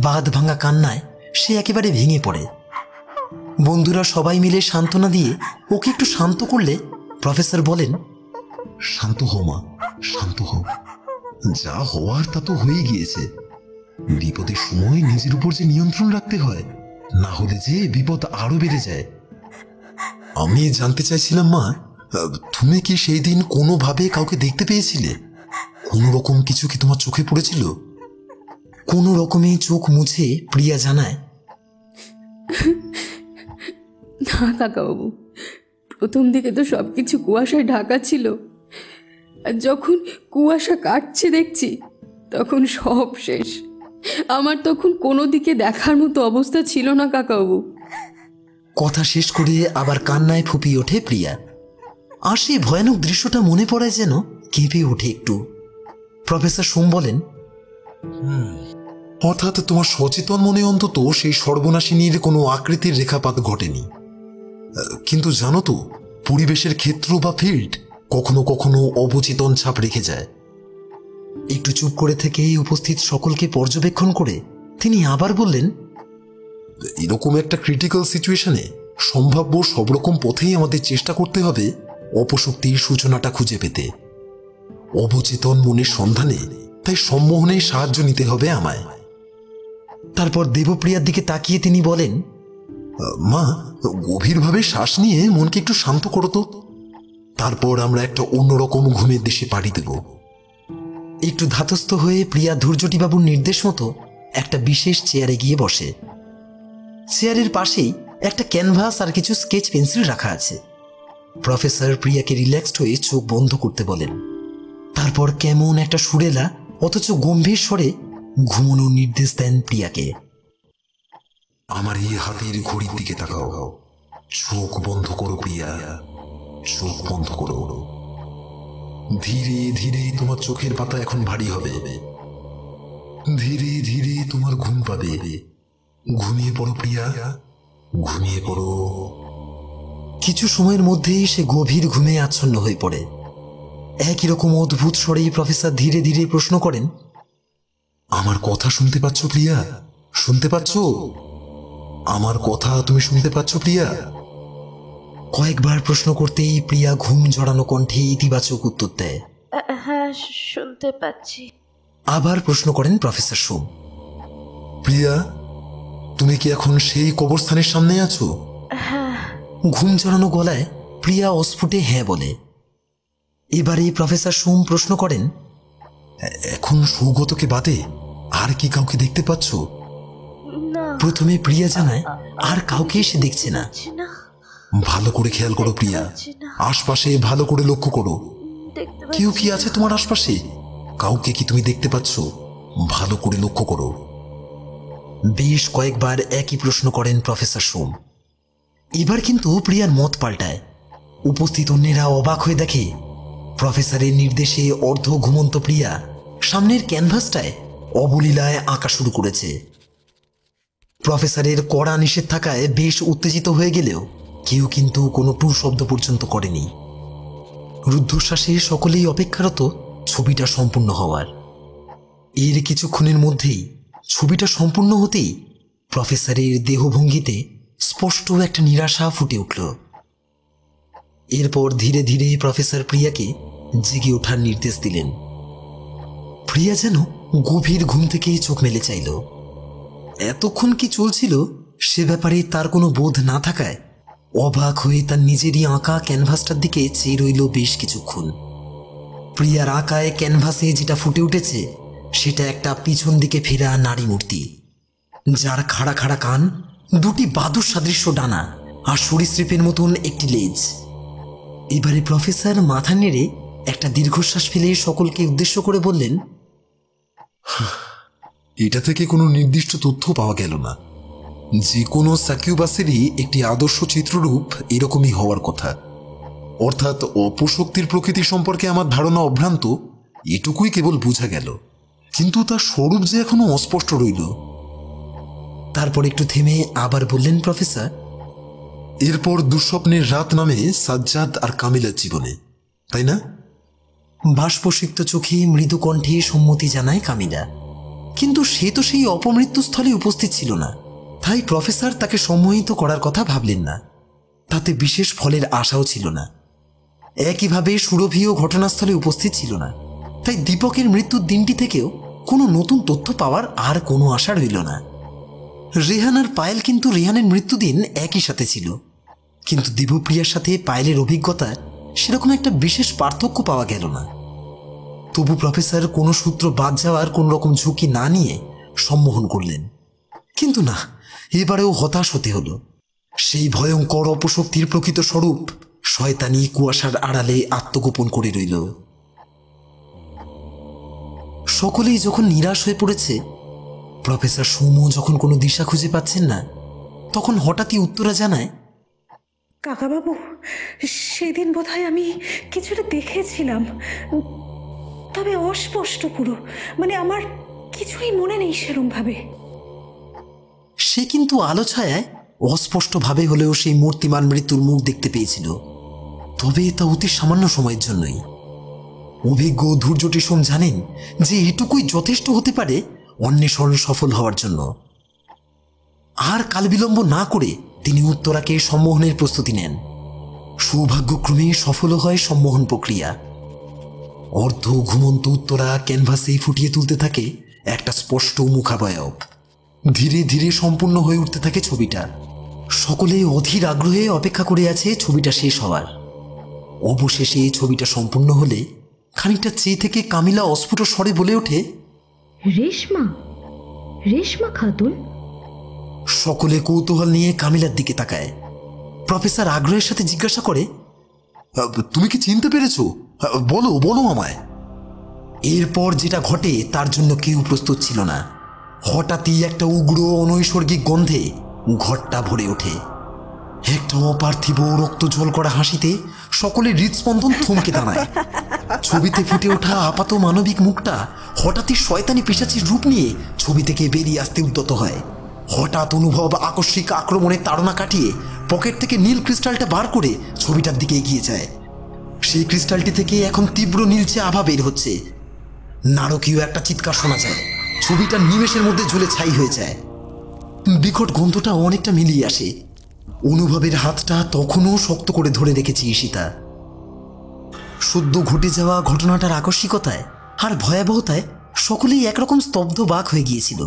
S1: বাঁধ ভাঙা কান্নায় সে একেবারে ভেঙে পড়ে। বন্ধুরা সবাই মিলে সান্ত্বনা দিয়ে ওকে একটু শান্ত করলে প্রফেসর বলেন,
S3: শান্ত হও মা, শান্ত হও। যা হওয়ার তা তো হয়ে গিয়েছে। বিপদের সময় নিজের উপর যে নিয়ন্ত্রণ রাখতে হয়, না হলে যে বিপদ আরো বেড়ে যায়। আমি জানতে চাইছিলাম মা, তুমি কি সেই দিন কোনোভাবে কাউকে দেখতে পেয়েছিলে? কোনো রকম কিছু কি তোমার চোখে পড়েছিল?
S1: কোনো রকমে চোখ মুছে প্রিয়া জানায়,
S5: না কাকাবাবু, প্রথম দিকে তো সব কিছু কুয়াশায় ঢাকা ছিল, আর যখন কুয়াশা কাটছে দেখছি তখন সব শেষ। আমার তখন কোনো দিকে দেখার মতো অবস্থা ছিল না কাকাবাবু।
S1: কথা শেষ করে আবার কান্নায় ফুপিয়ে ওঠে প্রিয়া। আর সেই ভয়ানক দৃশ্যটা মনে পড়ে যেন কেঁপে ওঠে একটু। প্রফেসর সোম বলেন,
S3: অর্থাৎ তোমার সচেতন মনে অন্তত সেই সর্বনাশিনীর কোনো আকৃতির রেখাপাত ঘটেনি। কিন্তু জানো তো, পরিবেশের ক্ষেত্র বা ফিল্ড কখনো কখনো অবচেতন ছাপ রেখে যায়।
S1: একটু চুপ করে থেকে উপস্থিত সকলকে পর্যবেক্ষণ করে তিনি আবার বললেন,
S3: এরকম একটা ক্রিটিক্যাল সিচুয়েশনে সম্ভাব্য সব রকম পথেই আমাদের চেষ্টা করতে হবে অপশক্তির সূচনাটা খুঁজে পেতে। অবচেতন মনের সন্ধানে তাই সম্মোহনে সাহায্য নিতে হবে আমায়।
S1: তারপর দেবপ্রিয়ার দিকে তাকিয়ে তিনি বলেন,
S3: মা, গভীরভাবে শ্বাস নিয়ে মনকে একটু শান্ত করো তো। তারপর আমরা একটা অন্যরকম ঘুমের দেশে পাড়ি দেব।
S1: একটু ধাতস্থ হয়ে প্রিয়া ধৈর্যটিবাবুর নির্দেশ মতো একটা বিশেষ চেয়ারে গিয়ে বসে। চেয়ারের পাশেই একটা ক্যানভাস আর কিছু স্কেচ পেন্সিল রাখা আছে। প্রফেসর প্রিয়াকে রিল্যাক্সড হয়ে চোখ বন্ধ করতে বলেন। তারপর কেমন একটা সুরেলা অথচ গম্ভীর স্বরে ঘুমানোর নির্দেশ দেন প্রিয়াকে।
S3: আমার এই হাতের ঘড়ির দিকে তাকাও। চোখ বন্ধ করো প্রিয়া, চোখ বন্ধ করো। ধীরে ধীরে তোমার চোখের পাতা এখন ভারী হবে। ধীরে ধীরে তোমার ঘুম পাবে। ঘুমিয়ে পড়ো প্রিয়া, ঘুমিয়ে পড়ো।
S1: কিছু সময়ের মধ্যেই সে গভীর ঘুমে আচ্ছন্ন হয়ে পড়ে। একই রকম অদ্ভুত স্বরেই প্রফেসর ধীরে ধীরে প্রশ্ন করেন,
S3: আমার কথা শুনতে পাচ্ছ প্রিয়া? শুনতে পাচ্ছ? আমার কথা তুমি শুনতে পাচ্ছ প্রিয়া?
S1: কয়েকবার প্রশ্ন করতেই প্রিয়া ঘুম জড়ানো কণ্ঠে ইতিবাচক উত্তর দেয়।
S6: হ্যাঁ, শুনতে পাচ্ছি।
S1: আবার প্রশ্ন করেন প্রফেসর সোম,
S3: প্রিয়া, তুমি কি এখন সেই কবরস্থানের সামনে আছো?
S6: হ্যাঁ।
S1: ঘুম জড়ানো গলায় প্রিয়া অস্ফুটে হ্যাঁ বলে। এবারে প্রফেসর সোম প্রশ্ন করেন,
S3: এখন সৌগতকে বাদে আর কি কাউকে দেখতে পাচ্ছ?
S6: না।
S1: প্রথমে প্রিয়া জানায় আর কাউকে সে দেখছে না।
S3: ভালো করে খেয়াল করো প্রিয়া, আশপাশে ভালো করে লক্ষ্য করো। কেউ কি আছে তোমার আশপাশে? কাউকে কি তুমি দেখতে পাচ্ছ? ভালো করে লক্ষ্য করো।
S1: বেশ কয়েকবার একই প্রশ্ন করেন প্রফেসর সোম। এবার কিন্তু প্রিয়ার মত পাল্টায়। উপস্থিত অন্যেরা অবাক হয়ে দেখে প্রফেসরের নির্দেশে অর্ধ ঘুমন্ত প্রিয়া সামনের ক্যানভাসটায় অবলীলায় আঁকা শুরু করেছে। প্রফেসরের কড়া নিষেধ থাকায় বেশ উত্তেজিত হয়ে গেলেও কেউ কিন্তু কোনো টু শব্দ পর্যন্ত করেনি। রুদ্ধশ্বাসে সকলেই অপেক্ষারত ছবিটা সম্পূর্ণ হওয়ার। এর কিছুক্ষণের মধ্যেই ছবিটা সম্পূর্ণ হতেই প্রফেসরের দেহভঙ্গিতে স্পষ্ট একটা নিরাশা ফুটে উঠল। এরপর ধীরে ধীরে প্রফেসর প্রিয়াকে জেগে ওঠার নির্দেশ দিলেন। প্রিয়া যেন গভীর ঘুম থেকে চোখ মেলে চাইল। এতক্ষণ কি চলছিল সে ব্যাপারে তার কোনো বোধ না থাকায় অবাক হয়ে তার নিজেরই আঁকা ক্যানভাসটার দিকে চেয়ে রইল বেশ কিছুক্ষণ। প্রিয়ার আঁকায় ক্যানভাসে যেটা ফুটে উঠেছে সেটা একটা পিছন দিকে ফেরা নারী মূর্তি, যার খাড়া খাড়া কান, দুটি বাদুর সাদৃশ্য ডানা আর সরীসৃপের মতন একটি লেজ। এবারে প্রফেসর মাথা নেড়ে একটা দীর্ঘশ্বাস ফেলে সকলকে উদ্দেশ্য করে বললেন,
S3: এটা থেকে কোনো নির্দিষ্ট তথ্য পাওয়া গেল না। যে কোনো সাকিউবাসেরই একটি আদর্শ চিত্ররূপ এরকমই হওয়ার কথা। অর্থাৎ অপশক্তির প্রকৃতি সম্পর্কে আমার ধারণা অভ্রান্ত, এটুকুই কেবল বোঝা গেল। কিন্তু তার স্বরূপ যে এখনো অস্পষ্ট রইল।
S1: তারপর একটু থেমে আবার বললেন প্রফেসর,
S3: এরপর দুঃস্বপ্নের রাত নামে সাজ্জাদ আর কামিলার জীবনে, তাই না?
S1: বাষ্পসিক্ত চোখে মৃদু কণ্ঠে সম্মতি জানায় কামিলা। কিন্তু সে তো সেই অপমৃত্যুস্থলে উপস্থিত ছিল না, তাই প্রফেসর তাকে সম্মোহিত করার কথা ভাবলেন না। তাতে বিশেষ ফলের আশাও ছিল না। একইভাবে সুরভিও ঘটনাস্থলে উপস্থিত ছিল না, তাই দীপকের মৃত্যুর দিনটি থেকেও কোনো নতুন তথ্য পাওয়ার আর কোনো আশা রইল না। রেহান আর পায়েল কিন্তু রেহানের মৃত্যুদিন একই সাথে ছিল, কিন্তু দেবপ্রিয়ার সাথে পায়েলের অভিজ্ঞতা সেরকম একটা বিশেষ পার্থক্য পাওয়া গেল না। তবু প্রফেসর কোনো সূত্র বাদ যাওয়ার কোন রকম ঝুঁকি না নিয়ে সম্মোহন করলেন। কিন্তু না, এবারেও হতাশ হতে হলো। সেই ভয়ঙ্কর অপশক্তির প্রকৃত স্বরূপ শয়তানি কুয়াশার আড়ালে আত্মগোপন করে রইল। সকলেই যখন নিরাশ হয়ে পড়েছে, প্রফেসর সুমো যখন কোনো দিশা খুঁজে পাচ্ছেন না, তখন হঠাৎই উত্তরা জানায়,
S7: কাকাবাবু, সেদিন বোধহয় আমি কিছুটা দেখেছিলাম, তবে অস্পষ্ট পুরো, মানে আমার কিছুই মনে নেই সেরমভাবে।
S1: সে কিন্তু আলো ছায়ায় অস্পষ্টভাবে হলেও সেই মূর্তিমান মৃত্যুর মুখ দেখতে পেয়েছিল, তবে তা অতি সামান্য সময়ের জন্যই। অভিজ্ঞ ধৈর্যটিসম জানেন যে এটুকুই যথেষ্ট হতে পারে অন্বেষণ সফল হওয়ার জন্য। আর কালবিলম্ব না করে তিনি উত্তরাকে সম্মোহনের প্রস্তুতি নেন। সৌভাগ্যক্রমে সফল হয় সম্মোহন প্রক্রিয়া। অর্ধ ঘুমন্ত উত্তরা ক্যানভাসে ফুটিয়ে তুলতে থাকে একটা স্পষ্ট মুখাবয়ব। ধীরে ধীরে সম্পূর্ণ হয়ে উঠতে থাকে ছবিটা। সকলে অধীর আগ্রহে অপেক্ষা করে আছে ছবিটা শেষ হওয়ার। অবশেষে এই ছবিটা সম্পূর্ণ হলে খানিকটা চেয়ে থেকে কামিলা অস্ফুট স্বরে বলে ওঠে,
S8: রেশমা, রেশমা খাতুন।
S1: সকলে কৌতূহল নিয়ে কামিলার দিকে তাকায়। প্রফেসর আগ্রহের সাথে জিজ্ঞাসা করে,
S3: তুমি কি চিনতে পেরেছো? বলো বলো আমায়।
S1: এরপর যেটা ঘটে তার জন্য কেউ প্রস্তুত ছিল না। হঠাৎই একটা উগ্র অনৈসর্গিক গন্ধে ঘরটা ভরে ওঠে। একটা অপার্থিব রক্ত জল করা হাসিতে সকলের হৃদস্পন্দন থমকে দাঁড়ায়। ছবিতে ফুটে ওঠা আপাত মানবিক মুখটা হঠাৎই শয়তানি পিশাচির রূপ নিয়ে ছবি থেকে বেরিয়ে আসতে উদ্যত হয়। হঠাৎ অনুভব আকস্মিক আক্রমণের তাড়না কাটিয়ে পকেট থেকে নীল ক্রিস্টালটা বার করে ছবিটার দিকে এগিয়ে যায়। সেই ক্রিস্টালটি থেকে এখন তীব্র নীলচে আভা বের হচ্ছে। নারকীয় একটা চিৎকার শোনা যায়। ছবিটা নিমেষের মধ্যে জ্বলে ছাই হয়ে যায়। বিকট গন্ধটা অনেকটা মিলিয়ে আসে। অনুভবের হাতটা তখনও শক্ত করে ধরে রেখেছে ঈশিতা। সদ্য ঘটে যাওয়া ঘটনাটার আকস্মিকতায় আর ভয়াবহতায় সকলেই একরকম স্তব্ধ বাক হয়ে গিয়েছিল।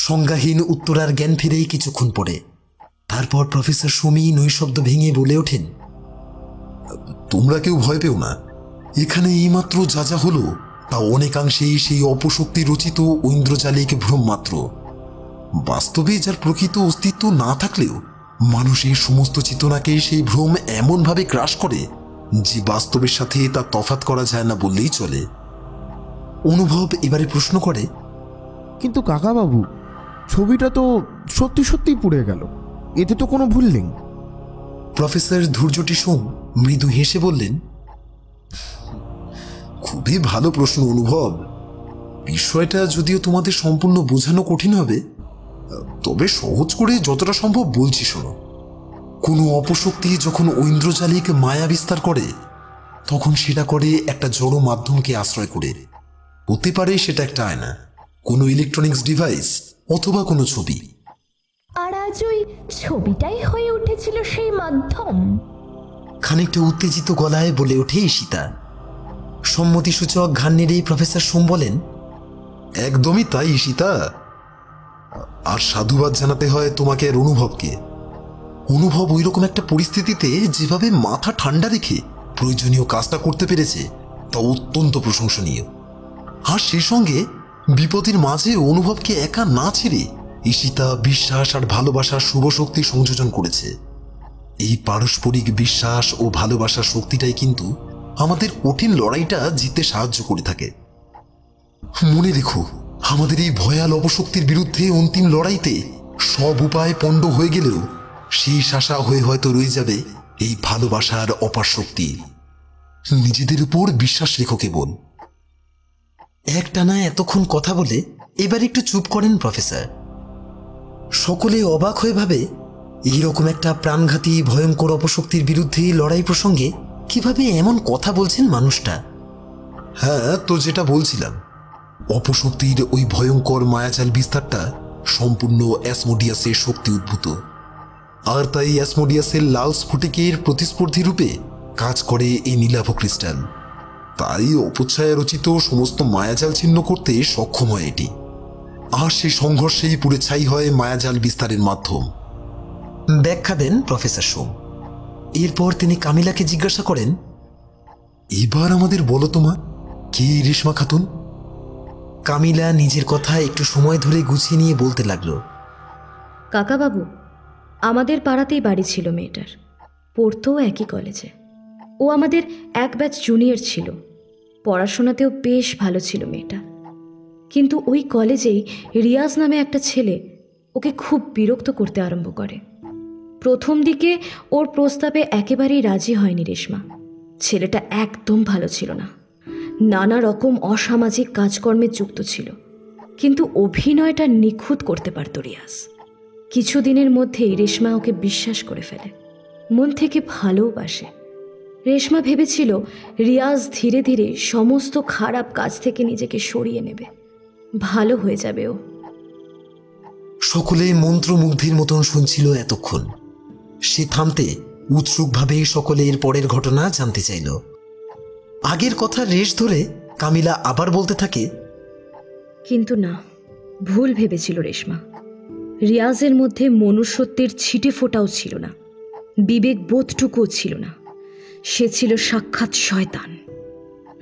S1: সংজ্ঞাহীন উত্তরার জ্ঞান ফিরেই কিছুক্ষণ পরে। তারপর প্রফেসর সুমি নৈশব্দ ভেঙে বলে ওঠেন,
S3: তোমরা কেউ ভয় পেও না। এখানে এইমাত্র যা যা হলো তা অনেকাংশেই সেই অপশক্তি রচিত ঐন্দ্রজালিক ভ্রম মাত্র। বাস্তবে যার প্রকৃত অস্তিত্ব না থাকলেও মানুষের সমস্ত চেতনাকে সেই ভ্রম এমনভাবে গ্রাস করে যে বাস্তবের সাথে তা তফাৎ করা যায় না বললেই চলে।
S1: অনুভব এবারে প্রশ্ন করে,
S2: কিন্তু কাকাবাবু, ছবিটা তো সত্যি সত্যি পুড়ে গেল, এতে তো কোনো ভুল নেই।
S1: প্রফেসর ধৈর্যটিসম মৃদু হেসে বললেন,
S3: খুবই ভালো প্রশ্ন অনুভব। বিষয়টা যদিও তোমাদের সম্পূর্ণ বোঝানো কঠিন হবে, তবে সহজ করে যতটা সম্ভব বলছি শোনো। কোনো অপশক্তি যখন ঐন্দ্রজালিক মায়া বিস্তার করে, তখন সেটা করে একটা জড় মাধ্যমকে আশ্রয় করে। হতে পারে সেটা একটা আয়না, কোনো ইলেকট্রনিক্স ডিভাইস, অথবা কোনো ছবি।
S8: আর আজ ওই ছবিটাই হয়ে উঠেছিল সেই মাধ্যম।
S1: খানিকটা উত্তেজিত গলায় বলে ওঠে ঈশিতা। সম্মতিসূচক ঘাড় নেড়ে প্রফেসর সোম বলেন,
S3: একদমই তাই ঈশিতা। আর সাধুবাদ জানাতে হয় তোমাকে আর অনুভবকে। অনুভব ওইরকম একটা পরিস্থিতিতে যেভাবে মাথা ঠান্ডা রেখে প্রয়োজনীয় কাজটা করতে পেরেছে তা অত্যন্ত প্রশংসনীয়। আর সেই সঙ্গে বিপদের মাঝে অনুভবকে একা না ছেড়ে ঈশিতা বিশ্বাস আর ভালোবাসার শুভ শক্তি সংযোজন করেছে। এই পারস্পরিক বিশ্বাস ও ভালোবাসার শক্তিটাই কিন্তু আমাদের কঠিন লড়াইটা জিততে সাহায্য করে থাকে। মনে রেখো, আমাদের এই ভয়াল অপশক্তির বিরুদ্ধে অন্তিম লড়াইতে সব উপায় পণ্ড হয়ে গেলেও শেষ আশা হয়ে হয়তো রয়ে যাবে এই ভালোবাসার অপার শক্তি। নিজেদের উপর বিশ্বাস রেখো কেবল।
S1: একটানা এতক্ষণ কথা বলে এবার একটু চুপ করেন প্রফেসর। সকলে অবাক হয়ে ভাবে, এইরকম একটা প্রাণঘাতী ভয়ঙ্কর অপশক্তির বিরুদ্ধে লড়াই প্রসঙ্গে কিভাবে এমন কথা বলছেন মানুষটা।
S3: হ্যাঁ, তো যেটা বলছিলাম, অপশক্তির ওই ভয়ঙ্কর মায়াজাল বিস্তারটা সম্পূর্ণ অ্যাসমোডিয়াসের শক্তি উদ্ভূত। আর তাই অ্যাসমোডিয়াসের লাল স্ফটিকের প্রতিস্পর্ধী রূপে কাজ করে এই নীলাভ ক্রিস্টাল। তাই অপচ্ছায়া রচিত সমস্ত মায়াজাল ছিন্ন করতে সক্ষম হয় এটি। আর সেই সংঘর্ষেই পুড়ে ছাই হয় মায়াজাল বিস্তারের মাধ্যম।
S1: ব্যাখ্যা দেন প্রফেসর সোম। এরপর তিনি কামিলাকে জিজ্ঞাসা করেন,
S3: এবার আমাদের বলো তোমা, কে রেশমা খাতুন?
S1: কামিলা নিজের কথা একটু সময় ধরে গুছিয়ে নিয়ে বলতে লাগলো,
S9: কাকাবাবু, আমাদের পাড়াতেই বাড়ি ছিল মেয়েটার, পড়তো একই কলেজে। ও আমাদের এক ব্যাচ জুনিয়র ছিল, পড়াশোনাতেও বেশ ভালো ছিল মেয়েটা। কিন্তু ওই কলেজেই রিয়াজ নামে একটা ছেলে ওকে খুব বিরক্ত করতে আরম্ভ করে। প্রথম দিকে ওর প্রস্তাবে একেবারেই রাজি হয়নি রেশমা। ছেলেটা একদম ভালো ছিল না, নানা রকম অসামাজিক কাজকর্মে যুক্ত ছিল, কিন্তু অভিনয়টা নিখুঁত করতে পারত রিয়াজ। কিছুদিনের মধ্যেই রেশমা ওকে বিশ্বাস করে ফেলে, মন থেকে ভালোবাসে। রেশমা ভেবেছিল রিয়াজ ধীরে ধীরে সমস্ত খারাপ কাজ থেকে নিজেকে সরিয়ে নেবে, ভালো হয়ে যাবে ও।
S1: সকলে মন্ত্রমুগ্ধের মতন শুনছিল এতক্ষণ। সে থামতে উৎসুকভাবে সকলে এর পরের ঘটনা জানতে চাইল। আগের কথা রেশ ধরে কামিলা আবার বলতে থাকে,
S9: কিন্তু না, ভুল ভেবেছিল রেশমা। রিয়াজের মধ্যে মনুষ্যত্বের ছিটে ফোটাও ছিল না, বিবেক বোধটুকুও ছিল না। সে ছিল সাক্ষাৎ শয়তান।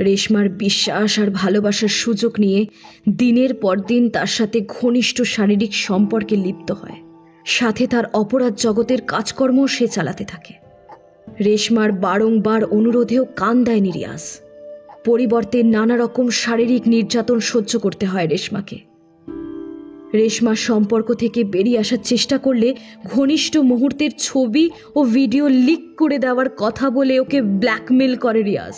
S9: রেশমার বিশ্বাস আর ভালোবাসার সুযোগ নিয়ে দিনের পর দিন তার সাথে ঘনিষ্ঠ শারীরিক সম্পর্কে লিপ্ত হয়, সাথে তার অপরাধ জগতের কাজকর্ম সে চালাতে থাকে। রেশমার বারংবার অনুরোধেও কান দেয়নি রিয়াজ। পরিবর্তে নানা রকম শারীরিক নির্যাতন সহ্য করতে হয় রেশমাকে। রেশমার সম্পর্ক থেকে বেরিয়ে আসার চেষ্টা করলে ঘনিষ্ঠ মুহূর্তের ছবি ও ভিডিও লিক করে দেওয়ার কথা বলে ওকে ব্ল্যাকমেল করে রিয়াজ।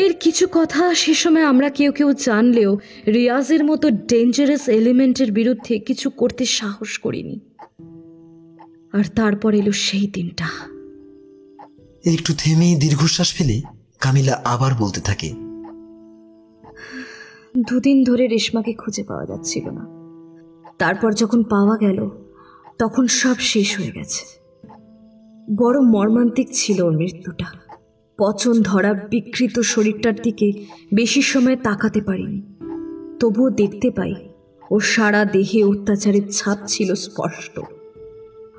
S9: এর কিছু কথা সে সময় আমরা কেউ কেউ জানলেও রিয়াজের মতো ডেঞ্জারাস এলিমেন্টের বিরুদ্ধে কিছু করতে সাহস করিনি। আর তারপর এলো সেই দিনটা।
S1: একটু থেমে দীর্ঘশ্বাস ফেলে কামিলা আবার বলতে থাকে,
S9: দুদিন ধরে রেশমাকে খুঁজে পাওয়া যাচ্ছিল না। তারপর যখন পাওয়া গেল তখন সব শেষ হয়ে গেছে। বড় মর্মান্তিক ছিল ওর মৃত্যুটা। পচন ধরা বিকৃত শরীরটার দিকে বেশি সময় তাকাতে পারিনি, তবুও দেখতে পাই ওর সারা দেহে অত্যাচারের ছাপ ছিল স্পষ্ট।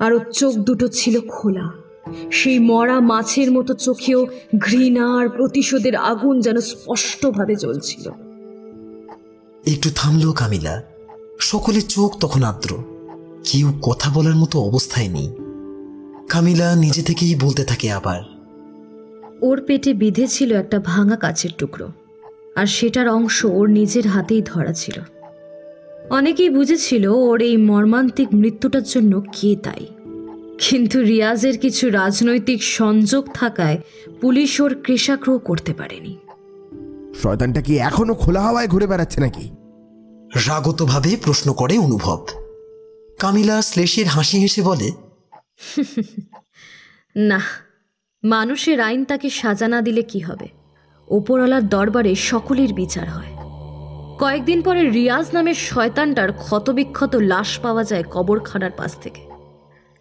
S9: আর ওর চোখ দুটো ছিল খোলা, সেই মরা মাছের মতো চোখেও ঘৃণা আর প্রতিশোধের আগুন যেন স্পষ্টভাবে জ্বলছিল।
S1: একটু থামলো কামিলা। সকলের চোখ তখন আর্দ্র, কেউ কথা বলার মতো অবস্থায় নেই। কামিলা নিজে থেকেই বলতে থাকে আবার,
S9: ওর পেটে বিঁধে ছিল একটা ভাঙা কাচের টুকরো, আর সেটার অংশ ওর নিজের হাতেই ধরা ছিল। অনেকেই বুঝেছিল ওর এই মর্মান্তিক মৃত্যুটার জন্য কে দায়ী, কিন্তু রিয়াজের কিছু রাজনৈতিক সংযোগ থাকায় পুলিশ ওর ক্রেশাগ্রহ করতে পারেনি।
S2: শয়তানটা কি এখনো খোলা হাওয়ায় ঘুরে বেড়াচ্ছে নাকি?
S1: রাগতভাবে প্রশ্ন করে অনুভব। কামিলা শ্লেষের হাসি হেসে বলে,
S9: না, মানুষের আইন তাকে সাজা না দিলে কি হবে? ওপরওয়ালার দরবারে সকলের বিচার হয়। কয়েকদিন পরে রিয়াজ নামের শয়তানটার ক্ষতবিক্ষত লাশ পাওয়া যায় কবরখানার পাশ থেকে।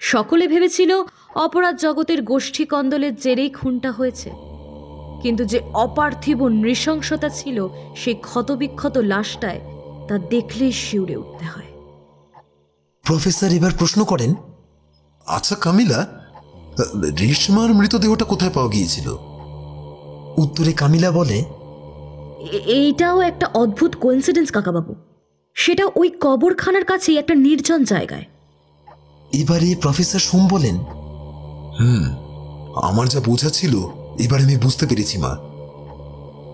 S9: সকলে ভেবেছিল অপরাধ জগতের গোষ্ঠী কন্দলের জেরেই খুনটা হয়েছে, কিন্তু যে অপার্থিব নৃশংসতা ছিল সেই ক্ষতবিক্ষত লাশটায়, তা দেখলেই শিউরে উঠতে হয়।
S1: প্রফেসর এবার প্রশ্ন করেন,
S3: আচ্ছা কামিলা, রেশমার মৃতদেহটা কোথায় পাওয়া গিয়েছিল?
S1: উত্তরে কামিলা বলে,
S9: এইটাও একটা অদ্ভুত কোইন্সিডেন্স কাকাবাবু। সেটা ওই কবরখানার কাছেই একটা নির্জন জায়গায়।
S1: এবারে প্রফেসর সোম বলেন,
S3: আমার যা বোঝা ছিল এবার আমি বুঝতে পেরেছি মা।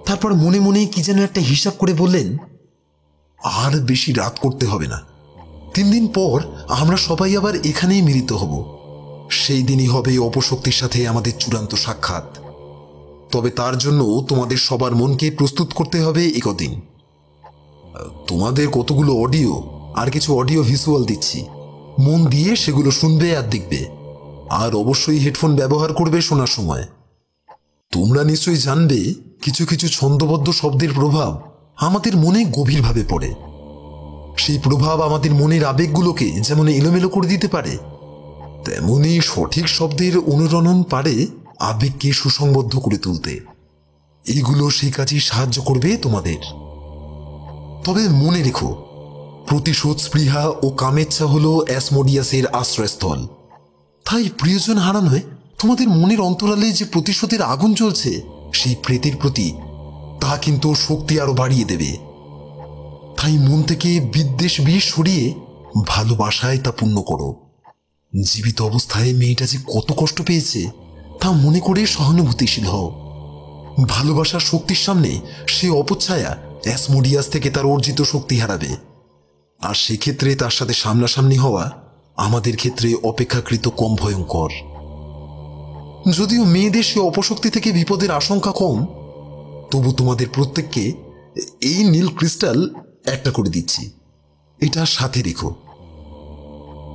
S1: তারপর মনে মনে কি যেন একটা হিসাব করে বললেন,
S3: আর বেশি রাত করতে হবে না। 3 দিন পর আমরা সবাই আবার এখানেই মিলিত হব। সেই দিনই হবে অপশক্তির সাথে আমাদের চূড়ান্ত সাক্ষাৎ। তবে তার জন্য তোমাদের সবার মনকে প্রস্তুত করতে হবে একদিন। তোমাদের কতগুলো অডিও আর কিছু অডিও ভিজুয়াল দিচ্ছি, মন দিয়ে সেগুলো শুনবে আর দেখবে, আর অবশ্যই হেডফোন ব্যবহার করবে শোনার সময়। তোমরা নিশ্চয়ই জানবে কিছু কিছু ছন্দবদ্ধ শব্দের প্রভাব আমাদের মনে গভীরভাবে পড়ে। সেই প্রভাব আমাদের মনের আবেগগুলোকে যেমন এলোমেলো করে দিতে পারে, তেমনি সঠিক শব্দের অনুরণন পারে আবেগকে সুসংবদ্ধ করে তুলতে। এগুলো সেই কাজে সাহায্য করবে তোমাদের। তবে মনে রেখো, প্রতিশোধ স্পৃহা ও কামেচ্ছা হলো অ্যাসমোডিয়াসের আশ্রয়স্থল। তাই প্রিয়জন হারানোয় তোমাদের মনের অন্তরালে যে প্রতিশোধের আগুন জ্বলছে সেই প্রেতের প্রতি, তা কিন্তু শক্তি আরো বাড়িয়ে দেবে। তাই মন থেকে বিদ্বেষ বিষ সরিয়ে ভালোবাসায় তা পূর্ণ করো। জীবিত অবস্থায় মেয়েটা যে কত কষ্ট পেয়েছে তা মনে করে সহানুভূতিশীল হও। ভালোবাসার শক্তির সামনে সে অপচ্ছায়া অ্যাসমোডিয়াস থেকে তার অর্জিত শক্তি হারাবে। আর সেক্ষেত্রে তার সাথে সামনাসামনি হওয়া আমাদের ক্ষেত্রে অপেক্ষাকৃত কম ভয়ঙ্কর। যদিও মেয়েদের সে অপশক্তি থেকে বিপদের আশঙ্কা কম, তবু তোমাদের প্রত্যেককে এই নীল ক্রিস্টাল একটা করে দিচ্ছি, এটা সাথে রেখো।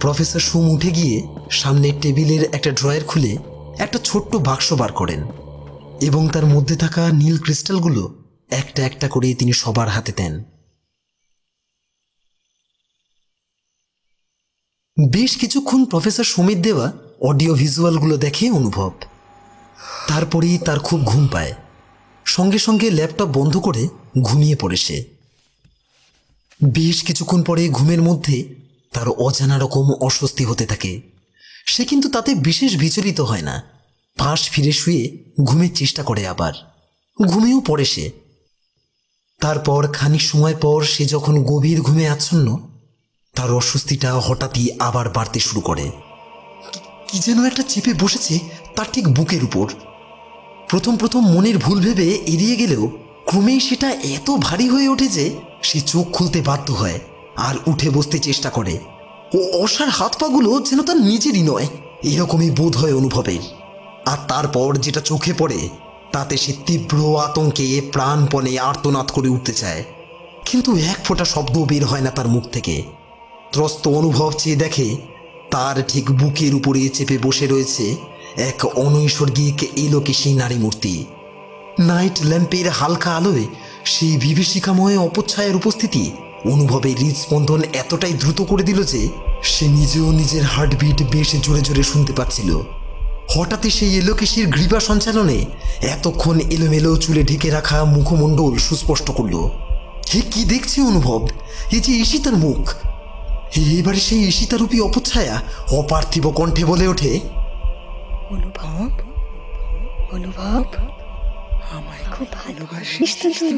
S1: প্রফেসর সুম উঠে গিয়ে সামনের টেবিলের একটা ড্রয়ার খুলে একটা ছোট্ট বাক্স বার করেন এবং তার মধ্যে থাকা নীল ক্রিস্টালগুলো একটা একটা করে তিনি সবার হাতে দেন। বেশ কিছুক্ষণ প্রফেসর সুমের দেওয়া অডিও ভিজুয়ালগুলো দেখে অনুভব। তারপরেই তার খুব ঘুম পায়। সঙ্গে সঙ্গে ল্যাপটপ বন্ধ করে ঘুমিয়ে পড়ে সে। বেশ কিছুক্ষণ পরে ঘুমের মধ্যে তার অজানা রকম অস্বস্তি হতে থাকে। সে কিন্তু তাতে বিশেষ বিচলিত হয় না। পাশ ফিরে শুয়ে ঘুমের চেষ্টা করে, আবার ঘুমিয়েও পড়ে সে। তারপর খানিক সময় পর সে যখন গভীর ঘুমে আচ্ছন্ন, তার অস্বস্তিটা হঠাৎই আবার বাড়তে শুরু করে। কি যেন একটা চেপে বসেছে তার ঠিক বুকের উপর। প্রথম প্রথম মনের ভুল ভেবে এড়িয়ে গেলেও ক্রমেই সেটা এত ভারী হয়ে ওঠে যে সে চোখ খুলতে বাধ্য হয় আর উঠে বসতে চেষ্টা করে। ও অসার হাত পাগুলো যেন তার নিজেরই নয়, এরকমই বোধ হয় অনুভবের। আর তারপর যেটা চোখে পড়ে তাতে সে তীব্র আতঙ্কে প্রাণপণে আর্তনাদ করে উঠতে চায়, কিন্তু এক ফোঁটা শব্দ বের হয় না তার মুখ থেকে। ত্রস্ত অনুভব চেয়ে দেখে তার ঠিক বুকের উপরে চেপে বসে রয়েছে এক অনৈসর্গিক এলোকেশী নারী মূর্তি। নাইট ল্যাম্পের হালকা আলোয় সেই বিভীষিকাময় অপচ্ছায়ের উপস্থিতি অনুভবের হৃদস্পন্দন এতটাই দ্রুত করে দিল যে সে নিজেও নিজের হার্টবিট বেশ জোরে জোরে শুনতে পাচ্ছিল। হঠাৎই সেই এলোকেশীর গ্রীবা সঞ্চালনে এতক্ষণ এলোমেলো চুলে ঢেকে রাখা মুখমণ্ডল সুস্পষ্ট করল। হে কি দেখছে অনুভব, এ যে ঈশিতার মুখ। এবারে সেই ঈশিতারূপী অপচ্ছায়া অপার্থিব কণ্ঠে বলে ওঠে,
S7: অনুভব, অনুভব, আমায় খুব ভালোবাসিস তো তুই,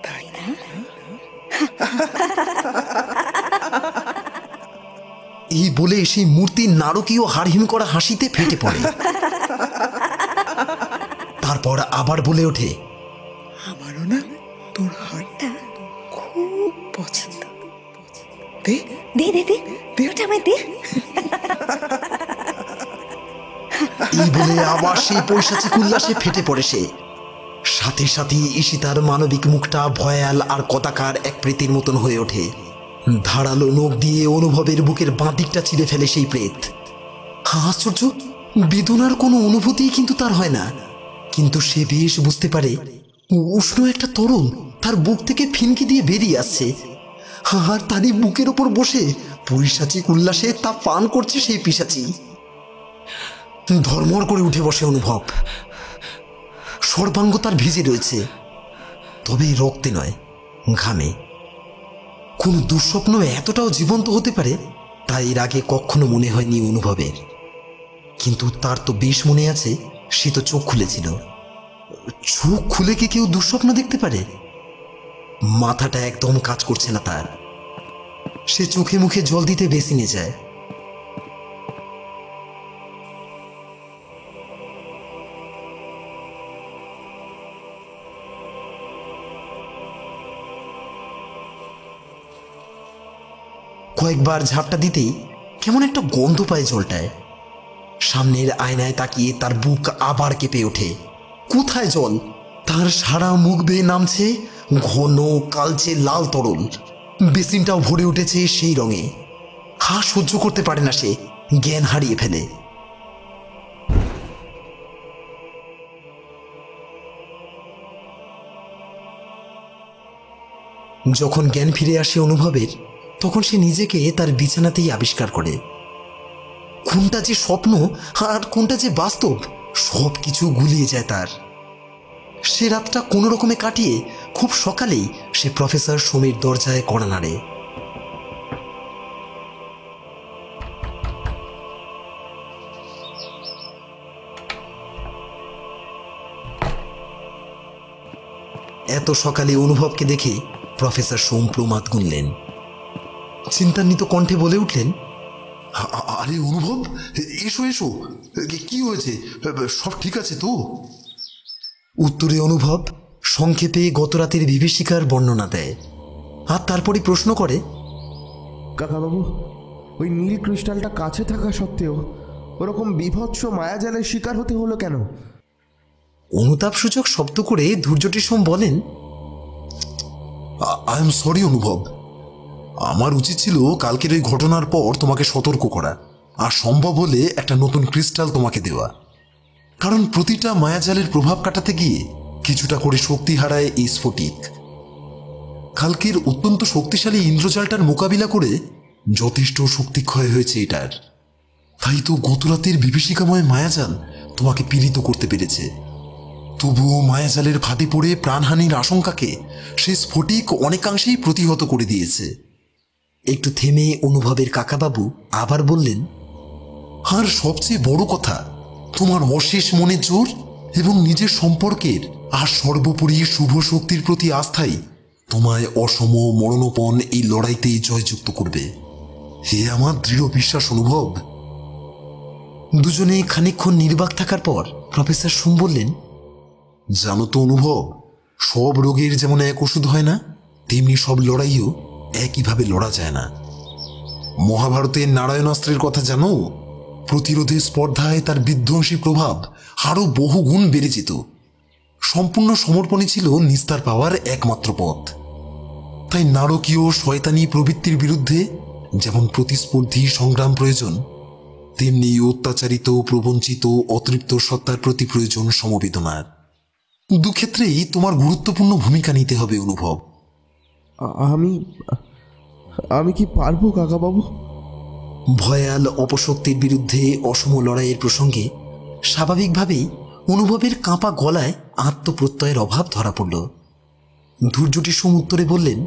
S7: তাই না?
S1: এই বলে সেই মূর্তির নারকীয় হাড়হিম করা হাসিতে ফেটে পড়ে। তারপর আবার বলে ওঠে,
S10: আমারও না তোর হাড়টা খুব পছন্দ। দে
S7: দে দে দে দে, ওটা আমায় দে।
S1: এই বলে আবার সেই পৈশাচিক উল্লাসে ফেটে পড়ে সে। সাথে সাথে ঈশিতার মানবিক মুখটা ভয়াল আর কদাকার এক প্রেতের মতন হয়ে ওঠে। ধারালো নখ দিয়ে অনুভবের বুকের বাঁ দিকটা চিরে ফেলে সেই প্রেত। আশ্চর্য, বেদনার কোনো অনুভূতি কিন্তু তার হয় না, কিন্তু সে বেশ বুঝতে পারে উষ্ণ একটা তরল তার বুক থেকে ফিনকি দিয়ে বেরিয়ে আসছে। আর তারই বুকের ওপর বসে পৈশাচিক উল্লাসে তা পান করছে সেই পিশাচি। ধর্মর করে উঠে বসে অনুভব। সর্বাঙ্গ তার ভিজে রয়েছে, তবে রক্তে নয়, ঘামে। কোন দুঃস্বপ্ন এতটাও জীবন্ত হতে পারে তা এর আগে কখনো মনে হয়নি অনুভবের। কিন্তু তার তো বেশ মনে আছে, সে তো চোখ খুলেছিল। চোখ খুলে কি কেউ দুঃস্বপ্ন দেখতে পারে? মাথাটা একদম কাজ করছে না তার। সে চোখে মুখে জল দিতে বেসিনে যায়। কয়েকবার ঝাপটা দিতেই কেমন একটা গন্ধ পায় জলটায়। সামনের আয়নায় তাকিয়ে তার বুক আবার কেঁপে ওঠে। কোথায় জল? তার সারা মুখ বেয়ে নামছে ঘন কালচে লাল তরল। বেসিনটাও ভরে উঠেছে সেই রঙে। সহ্য করতে পারে না সে, জ্ঞান হারিয়ে ফেলে। যখন জ্ঞান ফিরে আসে অনুভবের, তখন সে নিজেকে তার বিছানাতেই আবিষ্কার করে। কোনটা যে স্বপ্ন আর কোনটা যে বাস্তব সব কিছু গুলিয়ে যায় তার। সে রাতটা কোনো রকমে কাটিয়ে খুব সকালেই সে প্রফেসর সোমের দরজায় কড়া নাড়ে। এত সকালে অনুভবকে দেখে প্রফেসর সোম প্রমাদ গুনলেন। চিন্তান্বিত কণ্ঠে বলে উঠলেন,
S3: আরে অনুভব, এসো এসো, কি হয়েছে? সব ঠিক আছে তো?
S1: উত্তরে অনুভব সংক্ষেপে গতরাতের বিভীষিকার বর্ণনা দেয়, আর তারপরে প্রশ্ন করে,
S2: কাকাবাবু, ওই নীল ক্রিস্টালটা কাছে থাকা সত্ত্বেও ওরকম বিভৎস মায়াজালের শিকার হতে হলো কেন?
S1: অনুতাপসূচক শব্দ করে ধৈর্যটি সোম বলেন,
S3: আই এম সরি অনুভব, আমার উচিত ছিল কালকের ওই ঘটনার পর তোমাকে সতর্ক করা, আর সম্ভব হলে একটা নতুন ক্রিস্টাল তোমাকে দেওয়া। কারণ প্রতিটা মায়াজালের প্রভাব কাটাতে গিয়ে কিছুটা করে শক্তি হারায় এই স্ফটিক। কালকের অত্যন্ত শক্তিশালী ইন্দ্রজালটার মোকাবিলা করে যথেষ্ট শক্তিক্ষয় হয়েছে এটার। তাই তো গতরাতের বিভীষিকাময় মায়াজাল তোমাকে পীড়িত করতে পেরেছে। তবুও মায়াজালের ফাঁদে পড়ে প্রাণহানির আশঙ্কাকে সেই স্ফটিক অনেকাংশেই প্রতিহত করে দিয়েছে।
S1: একটু থেমে অনুভবের কাকাবাবু আবার বললেন,
S3: আর সবচেয়ে বড় কথা, তোমার অশেষ মনের জোর এবং নিজের সম্পর্কের আর সর্বোপরি শুভ শক্তির প্রতি আস্থাই তোমায় অসম মরণোপণ এই লড়াইতে জয়যুক্ত করবে। হে আমার দৃঢ় বিশ্বাস অনুভব।
S1: দুজনে খানিকক্ষণ নির্বাক থাকার পর প্রফেসর সোম বললেন,
S3: জানো তো অনুভব, সব রোগের যেমন এক ওষুধ হয় না, তেমনি সব লড়াইও একইভাবে লড়া যায় না। মহাভারতের নারায়ণাস্ত্রের কথা জানো? প্রতিরোধের স্পর্ধায় তার বিধ্বংসী প্রভাব আরো বহু গুণ বেড়ে যেত। সম্পূর্ণ সমর্পণই ছিল নিস্তার পাওয়ার একমাত্র পথ। তাই নারকীয় শয়তানি প্রবৃত্তির বিরুদ্ধে যেমন প্রতিস্পর্ধী সংগ্রাম প্রয়োজন, তেমনি অত্যাচারিত, প্রবঞ্চিত, অতৃপ্ত সত্তার প্রতি প্রয়োজন সমবেদনার। দুক্ষেত্রেই তোমার গুরুত্বপূর্ণ ভূমিকা নিতে হবে অনুভব।
S2: আমি কি পারবো কাকাবাবু?
S1: ভয়াল অপশক্তির বিরুদ্ধে অসম লড়াইয়ের প্রসঙ্গে স্বাভাবিকভাবেই অনুভবের কাঁপা গলায় আত্মপ্রত্যয়ের অভাব ধরা পড়ল। ধৈর্যটি সোম উত্তরে বললেন,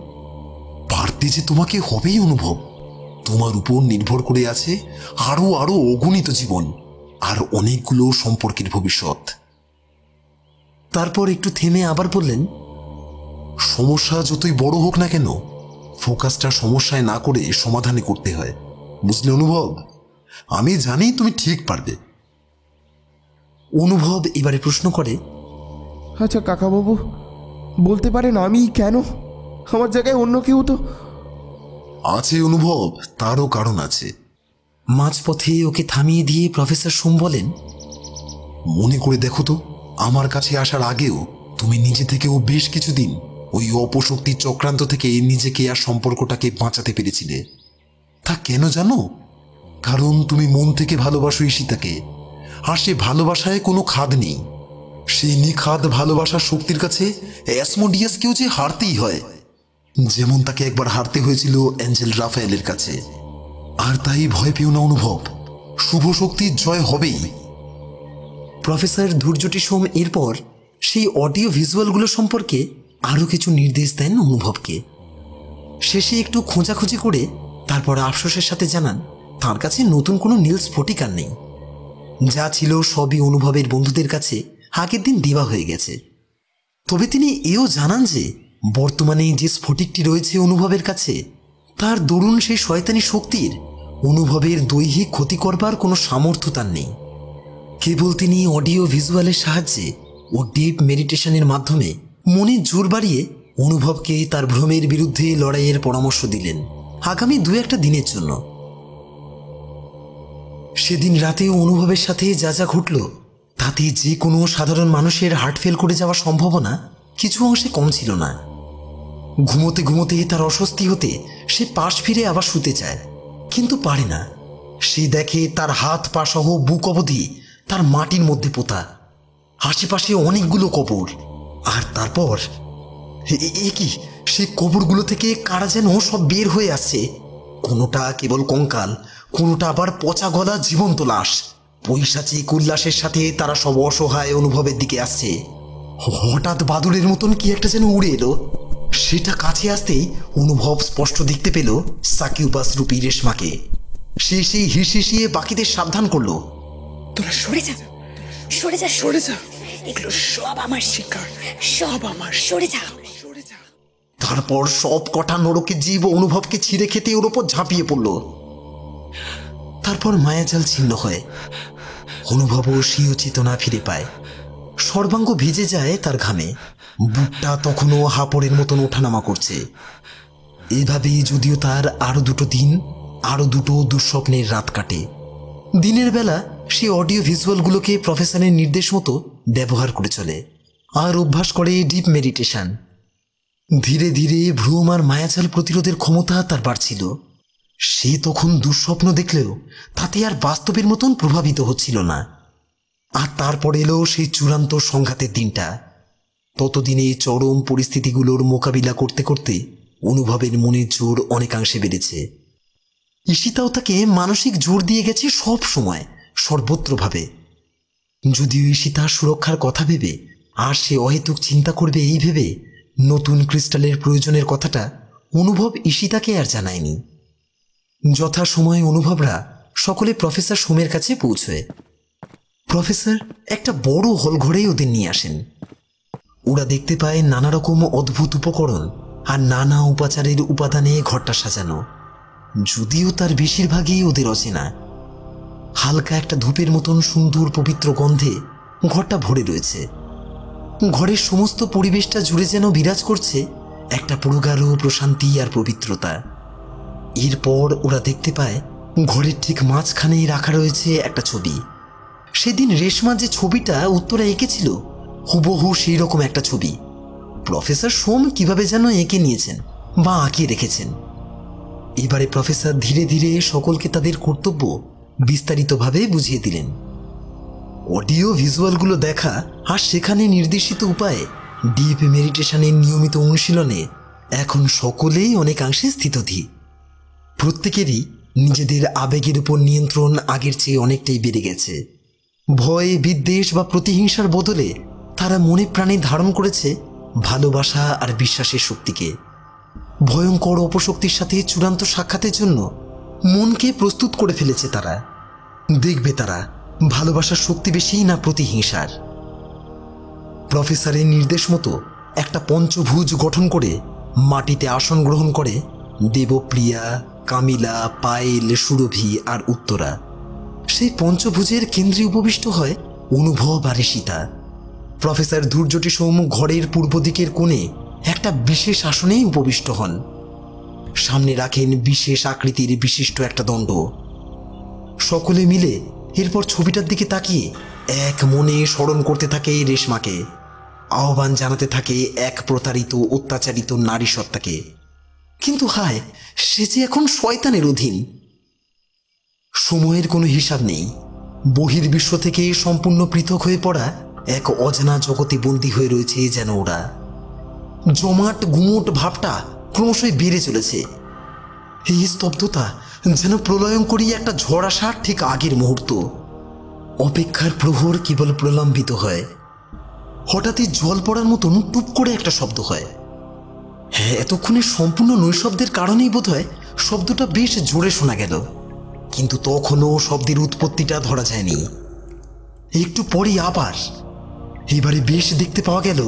S3: পারতে যে তোমাকে হবেই অনুভব। তোমার উপর নির্ভর করে আছে আরো আরো অগণিত জীবন আর অনেকগুলো সম্পর্কের ভবিষ্যৎ।
S1: তারপর একটু থেমে আবার বললেন,
S3: সমস্যা যতই বড় হোক না কেন, ফোকাসটা সমস্যায় না করে সমাধানে করতে হয়, বুঝলে অনুভব? আমি জানি তুমি ঠিক পারবে।
S1: অনুভব এবারে প্রশ্ন করে,
S2: আচ্ছা কাকাবাবু, বলতে পারেন আমি কেন? আমার জায়গায় অন্য কেউ তো
S3: আছে অনুভব, তারও কারণ আছে।
S1: মাঝপথে ওকে থামিয়ে দিয়ে প্রফেসর সোম বলেন,
S3: মনে করে দেখো তো, আমার কাছে আসার আগেও তুমি নিজে থেকেও বেশ কিছুদিন ওই অপশক্তির চক্রান্ত থেকে নিজেকে আর সম্পর্কটাকে বাঁচাতে পেরেছিলে। তা কেন জানো? কারণ তুমি মন থেকে ভালোবাসো ঈশিতাকে, আর সে ভালোবাসায় কোনো খাদ নেই। সেই নিখাদ ভালোবাসার শক্তির কাছে অ্যাসমোডিয়াসকেও যে হারতেই হয়, যেমন তাকে একবার হারতে হয়েছিল অ্যাঞ্জেল রাফায়েলের কাছে। আর তাই ভয় পেও না অনুভব, শুভ শক্তির জয় হবেই।
S1: প্রফেসর ধৈর্যটি সোম এরপর সেই অডিও ভিজুয়ালগুলো সম্পর্কে আরও কিছু নির্দেশ দেন অনুভবকে। শেষে একটু খোঁজাখুঁজি করে তারপর আফসোসের সাথে জানান তার কাছে নতুন কোনো নীল স্ফটিক আর নেই। যা ছিল সবই অনুভবের বন্ধুদের কাছে আগের দিন দেওয়া হয়ে গেছে। তবে তিনি এও জানান যে বর্তমানে যে স্ফটিকটি রয়েছে অনুভবের কাছে, তার দরুন সেই শয়তানি শক্তির অনুভবের দৈহিক ক্ষতি করবার কোনো সামর্থ্য তার নেই। কেবল তিনি অডিও ভিজুয়ালের সাহায্যে ও ডিপ মেডিটেশনের মাধ্যমে মনে জোর বাড়িয়ে অনুভবকে তার ভ্রমের বিরুদ্ধে লড়াইয়ের পরামর্শ দিলেন আগামী 2-1 দিনের জন্য। সেদিন রাতেও অনুভবের সাথে যা যা ঘটল তাতে যে কোনো সাধারণ মানুষের হার্ট ফেল করে যাওয়ার সম্ভাবনা কিছু অংশে কম ছিল না। ঘুমোতে ঘুমোতে তার অস্বস্তি হতে সে পাশ ফিরে আবার শুতে চায়, কিন্তু পারে না। সে দেখে তার হাত পা সহ বুক অবধি তার মাটির মধ্যে পোতা, আশেপাশে অনেকগুলো কবর। আর তারপর এ কি, সে কবরগুলো থেকে কারা যেন সব বের হয়ে আসছে। কোনোটা কেবল কঙ্কাল, কোনোটা আবার পচা গলা জীবন্ত লাশ। পৈশাচিক উল্লাসের সাথে তারা সব অসহায় অনুভবের দিকে আসছে। হঠাৎ বাদুড়ের মতন কি একটা যেন উড়ে এলো। সেটা কাছে আসতেই অনুভব স্পষ্ট দেখতে পেল সাকিউবাস রূপী রেশমাকে। সে সেই হিসিয়ে বাকিদের সাবধান করলো,
S7: তোরা সরে যা, সরে যা, সরে যা, এগুলো সব আমার শিকার, সব আমার। সরে যা।
S1: তারপর সব কটা নরকের জীব অনুভবকে ছিঁড়ে খেতে ওর ওপর ঝাঁপিয়ে পড়ল। তারপর মায়াজাল ছিন্ন হয়। অনুভবও স্বীয় চেতনা ফিরে পায়। সর্বাঙ্গ ভিজে যায় তার ঘামে। বুকটা তখনও হাঁপড়ের মতন ওঠানামা করছে। এভাবেই যদিও তার আরো দুটো দিন, আরো দুটো দুঃস্বপ্নের রাত কাটে। দিনের বেলা সে অডিও ভিজুয়ালগুলোকে প্রফেসরের নির্দেশ মতো ব্যবহার করে চলে আর অভ্যাস করে ডিপ মেডিটেশন। ধীরে ধীরে ভ্রম আর মায়াজাল প্রতিরোধের ক্ষমতা তার বাড়ছিল। সে তখন দুঃস্বপ্ন দেখলেও তাতে আর বাস্তবের মতন প্রভাবিত হচ্ছিল না। আর তারপর এলো সেই চূড়ান্ত সংঘাতের দিনটা। ততদিনে চরম পরিস্থিতিগুলোর মোকাবিলা করতে করতে অনুভবের মনের জোর অনেকাংশে বেড়েছে। ঈশিতাও তাকে মানসিক জোর দিয়ে গেছে সব সময়, সর্বত্রভাবে। যদিও ঈশিতা সুরক্ষার কথা ভেবে আর সে অহেতুক চিন্তা করবে এই ভেবে নতুন ক্রিস্টালের প্রয়োজনের কথাটা অনুভব ঈশিতাকে আর জানায়নি। যথাসময়ে অনুভবরা সকলে প্রফেসর সোমের কাছে পৌঁছয়। প্রফেসর একটা বড় হল ঘরেই ওদের নিয়ে আসেন। ওরা দেখতে পায় নানা রকম অদ্ভুত উপকরণ আর নানা উপাচারের উপাদানে ঘরটা সাজানো, যদিও তার বেশিরভাগই ওদের অচেনা। হালকা একটা ধূপের মতন সুন্দর পবিত্র গন্ধে ঘরটা ভরে রয়েছে। ঘরের সমস্ত পরিবেশটা জুড়ে যেন বিরাজ করছে একটা প্রগাঢ় প্রশান্তি আর পবিত্রতা। এরপর ওরা দেখতে পায় ঘরের ঠিক মাঝখানেই রাখা রয়েছে একটা ছবি। সেদিন রেশমা যে ছবিটা উত্তরা এঁকেছিল হুবহু সেই রকম একটা ছবি প্রফেসর সোম কিভাবে যেন এঁকে নিয়েছেন বা আঁকিয়ে রেখেছেন। এবারে প্রফেসর ধীরে ধীরে সকলকে তাদের কর্তব্য বিস্তারিতভাবে বুঝিয়ে দিলেন। অডিও ভিজুয়ালগুলো দেখা আর সেখানে নির্দেশিত উপায়ে ডিপ মেডিটেশনের নিয়মিত অনুশীলনে এখন সকলেই অনেকাংশে স্থিতধী। প্রত্যেকেরই নিজেদের আবেগের উপর নিয়ন্ত্রণ আগের চেয়ে অনেকটাই বেড়ে গেছে। ভয়, বিদ্বেষ বা প্রতিহিংসার বদলে তারা মনে প্রাণে ধারণ করেছে ভালোবাসা আর বিশ্বাসের শক্তিকে। ভয়ঙ্কর অপশক্তির সাথে চূড়ান্ত সাক্ষাতের জন্য মনকে প্রস্তুত করে ফেলেছে তারা। দেখবে তারা ভালোবাসার শক্তি বেশি না প্রতিহিংসার। প্রফেসরের নির্দেশ মতো একটা পঞ্চভুজ গঠন করে মাটিতে আসন গ্রহণ করে দেবপ্রিয়া, কামিলা, পায়েল, সুরভি আর উত্তরা। সেই পঞ্চভুজের কেন্দ্রে উপবিষ্ট হয় অনুভব আর ঈশিতা। প্রফেসর ধূর্যটি সোম ঘরের পূর্ব দিকের কোণে একটা বিশেষ আসনেই উপবিষ্ট হন। সামনে রাখেন বিশেষ আকৃতির বিশিষ্ট একটা দণ্ড। সকলে মিলে এরপর ছবিটার দিকে তাকিয়ে এক মনে স্মরণ করতে থাকে রেশমাকে, আহ্বান জানাতে থাকে এক প্রতারিত অত্যাচারিত নারী সত্তাকে। কিন্তু হায়, সে যে এখন শয়তানের অধীন। সময়ের কোনো হিসাব নেই। বহির্বিশ্ব থেকে সম্পূর্ণ পৃথক হয়ে পড়া এক অজানা জগতে বন্দী হয়ে রয়েছে যেন ওরা। জমাট গুমোট ভাবটা ক্রমশই বেড়ে চলেছে। এই স্তব্ধতা যেন প্রলয়ঙ্করী একটা ঝড় আসার ঠিক আগের মুহূর্ত। অপেক্ষার প্রহর কেবল প্রলম্বিত হয়। হঠাৎই জল পড়ার মতন টুপ করে একটা শব্দ হয়। হ্যাঁ, এতক্ষণে সম্পূর্ণ নৈশব্দের কারণেই বোধ হয় শব্দটা বেশ জোরে শোনা গেল, কিন্তু তখনও শব্দের উৎপত্তিটা ধরা যায়নি। একটু পরেই আবার এবারে বেশ দেখতে পাওয়া গেল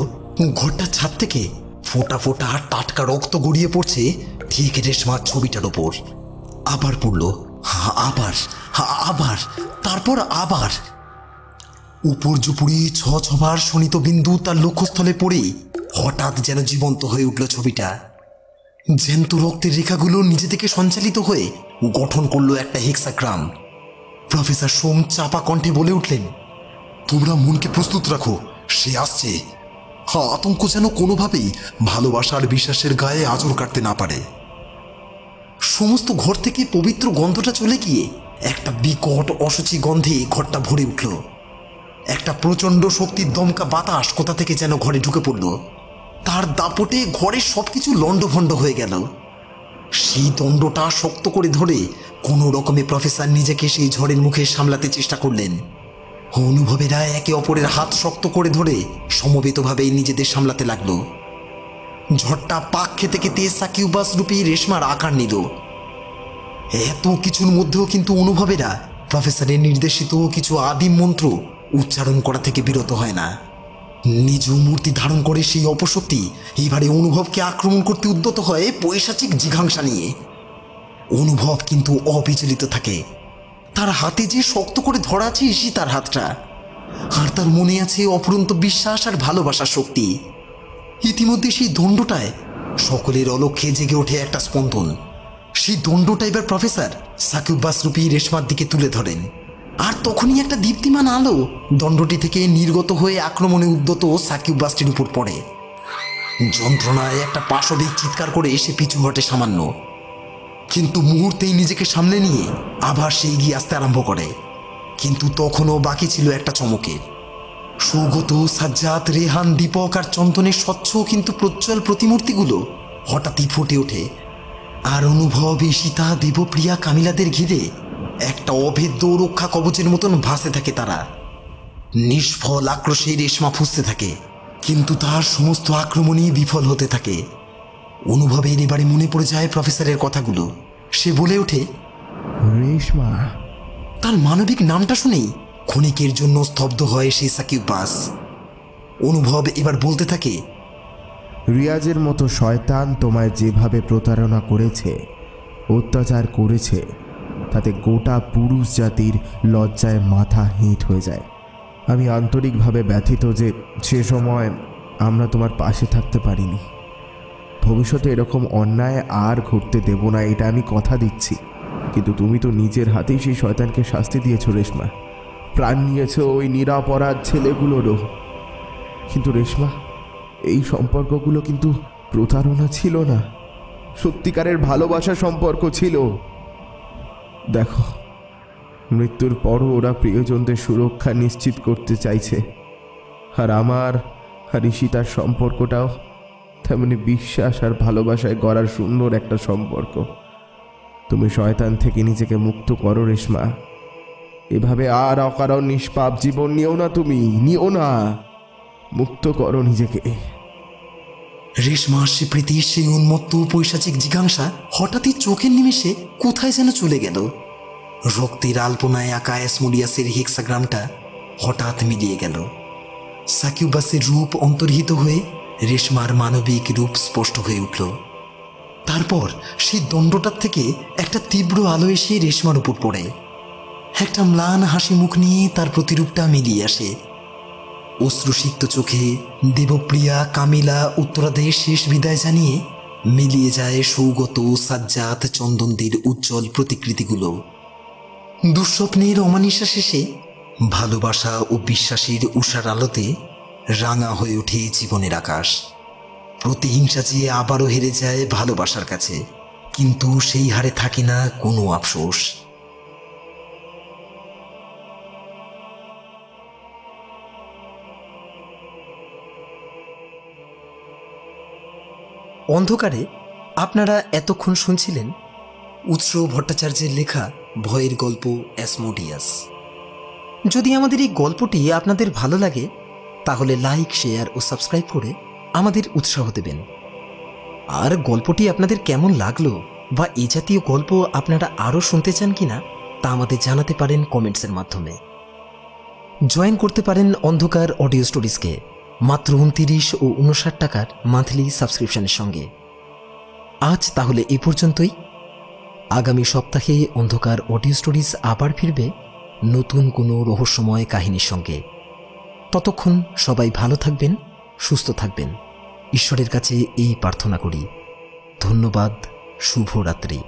S1: ঘরটার ছাদ থেকে ফোঁটা ফোঁটা টাটকা রক্ত গড়িয়ে পড়ছে ঠিক রেশমার ছবিটার ওপর। আবার পড়ল, আবার আবার, তারপর আবার। উপর্যুপুরি ছবার শোণিত বিন্দু তার লক্ষ্যস্থলে পড়ে হঠাৎ যেন জীবন্ত হয়ে উঠল ছবিটা। জ্যান্ত রক্তের রেখাগুলো নিজে থেকে সঞ্চালিত হয়ে গঠন করলো একটা হেক্সাগ্রাম। প্রফেসর সোম চাপা কণ্ঠে বলে উঠলেন, তোমরা মনকে প্রস্তুত রাখো, সে আসছে। আতঙ্ক যেন কোনোভাবেই ভালোবাসার বিশ্বাসের গায়ে আঁচড় কাটতে না পারে। সমস্ত ঘর থেকে পবিত্র গন্ধটা চলে গিয়ে একটা বিকট অসুচি গন্ধে ঘরটা ভরে উঠল। একটা প্রচণ্ড শক্তির দমকা বাতাস কোথা থেকে যেন ঘরে ঢুকে পড়ল। তার দাপটে ঘরের সবকিছু লণ্ডভণ্ড হয়ে গেল। সেই দণ্ডটা শক্ত করে ধরে কোনো রকমে প্রফেসর নিজেকে সেই ঝড়ের মুখে সামলাতে চেষ্টা করলেন। অনুভবেরা একে অপরের হাত শক্ত করে ধরে সমবেতভাবে নিজেদের সামলাতে লাগলো। ঝড়টা পাক খেতে খেতে সাকিউবাস রূপী রেশমার আকার নিল। এত কিছুর মধ্যেও কিন্তু অনুভবেরা প্রফেসরের নির্দেশিত কিছু আদিম মন্ত্র উচ্চারণ করা থেকে বিরত হয় না। নিজ মূর্তি ধারণ করে সেই অপশক্তি এবারে অনুভবকে আক্রমণ করতে উদ্যত হয় পৈশাচিক জিঘাংসা নিয়ে। অনুভব কিন্তু অবিচলিত থাকে। তার হাতে যে শক্ত করে ধরা আছে তার হাতটা, আর তার মনে আছে অফুরন্ত বিশ্বাস আর ভালোবাসার শক্তি। ইতিমধ্যে সেই দণ্ডটায় সকলের অলক্ষ্যে জেগে ওঠে একটা স্পন্দন। সেই দণ্ডটা এবার প্রফেসর সাকিউবাস রূপী রেশমার দিকে তুলে ধরেন, আর তখনই একটা দীপ্তিমান আলো দণ্ডটি থেকে নির্গত হয়ে আক্রমণে উদ্যত সাকিউবাসটির উপর পড়ে। যন্ত্রণায় একটা পাশবিক চিৎকার করে এসে পিছু হটে সামান্য, কিন্তু মুহূর্তেই নিজেকে সামলে নিয়ে আবার সে এগিয়ে আসতে আরম্ভ করে। কিন্তু তখনও বাকি ছিল একটা চমকের। সৌগত, সাজ্জাদ, রেহান, দীপক আর চন্দনের স্বচ্ছ কিন্তু প্রজ্জ্বল প্রতিমূর্তিগুলো হঠাৎই ফুটে ওঠে, আর অনুভব, ঈশিতা, দেবপ্রিয়া, কামিলাদের ঘিরে একটা অভেদ্য রক্ষা কবচের মতন ভাসে থাকে তারা। নিষ্ফল আক্রোশে রেশমা ফুঁসতে থাকে, কিন্তু তার সমস্ত আক্রমণই বিফল হতে থাকে। অনুভবের এবারে মনে পড়ে যায় প্রফেসরের কথাগুলো। সে বলে ওঠে,
S2: রেশমা।
S1: তার মানবিক নামটা শুনেই ক্ষণিকের জন্য স্তব্ধ হয় সেই সাকিউবাস। অনুভব এবার বলতে থাকে,
S2: রিয়াজের মতো শয়তান তোমায় যেভাবে প্রতারণা করেছে, অত্যাচার করেছে, তাতে গোটা পুরুষ জাতির লজ্জায় মাথা হেঁট হয়ে যায়। আমি আন্তরিকভাবে ব্যথিত যে সে সময় আমরা তোমার পাশে থাকতে পারিনি। ভবিষ্যতে এরকম অন্যায় আর ঘটতে দেব না, এটা আমি কথা দিচ্ছি। কিন্তু তুমি তো নিজের হাতেই সেই শয়তানকে শাস্তি দিয়েছ রেশমা, প্রাণ নিয়েছ ওই নিরাপরাধ ছেলেগুলোরও। কিন্তু রেশমা, এই সম্পর্কগুলো কিন্তু প্রতারণা ছিল না, সত্যিকারের ভালোবাসা সম্পর্ক ছিল। দেখো, মৃত্যুর পরও ওরা প্রিয়জনদের সুরক্ষা নিশ্চিত করতে চাইছে, আর আমার আর ঈশিতার সম্পর্কটাও তেমনি বিশ্বাস আর ভালোবাসায় গড়ার সুন্দর একটা সম্পর্ক। তুমি শয়তান থেকে নিজেকে মুক্ত করো রেশমা। এভাবে আর অকারণ নিষ্পাপ জীবন নিও না, তুমি নিও না, মুক্ত করো নিজেকে।
S1: রেশমার সে প্রীতি, সেই উন্মত্ত পৈশাচিক জিজ্ঞাসা হঠাৎই চোখের নিমেষে কোথায় যেন চলে গেল। রক্তের আলপনায় আঁকা অ্যাসমোডিয়াসের হেক্সাগ্রামটা হঠাৎ মিলিয়ে গেল। সাকিউবাসের রূপ অন্তর্হিত হয়ে রেশমার মানবিক রূপ স্পষ্ট হয়ে উঠল। তারপর সেই দণ্ডটার থেকে একটা তীব্র আলো এসে রেশমার উপর পড়ে। একটা ম্লান হাসি মুখ নিয়ে তার প্রতিরূপটা মিলিয়ে আসে। অশ্রুসিক্ত চোখে দেবপ্রিয়া, কামিলা, উত্তরাদের শেষ বিদায় জানিয়ে মিলিয়ে যায় সৌগত, সাজ্জাদ, চন্দনদের উজ্জ্বল প্রতিকৃতিগুলো। দুঃস্বপ্নের অমানিসা শেষে ভালোবাসা ও বিশ্বাসের উষার আলোতে রাঙা হয়ে ওঠে জীবনের আকাশ। প্রতিহিংসা চেয়ে আবারও হেরে যায় ভালোবাসার কাছে, কিন্তু সেই হারে থাকে না কোনো আফসোস। অন্ধকারে আপনারা এতক্ষণ শুনছিলেন উৎস ভট্টাচার্যের লেখা ভয়ের গল্প অ্যাসমোডিয়াস। যদি আমাদের এই গল্পটি আপনাদের ভালো লাগে তাহলে লাইক, শেয়ার ও সাবস্ক্রাইব করে আমাদের উৎসাহ দেবেন। আর গল্পটি আপনাদের কেমন লাগলো বা এই জাতীয় গল্প আপনারা আরও শুনতে চান কিনা তা আমাদের জানাতে পারেন কমেন্টসের মাধ্যমে। জয়েন করতে পারেন অন্ধকার অডিও স্টোরিজকে মাত্র 29 ও 59 টাকার মান্থলি সাবস্ক্রিপশনের সঙ্গে। আজ তাহলে এই পর্যন্তই। আগামী সপ্তাহে অন্ধকার অডিও স্টোরিজ আবার ফিরবে নতুন কোনো রহস্যময় কাহিনীর সঙ্গে। ততক্ষণ সবাই ভালো থাকবেন, সুস্থ থাকবেন, ঈশ্বরের কাছে এই প্রার্থনা করি। ধন্যবাদ। শুভরাত্রি।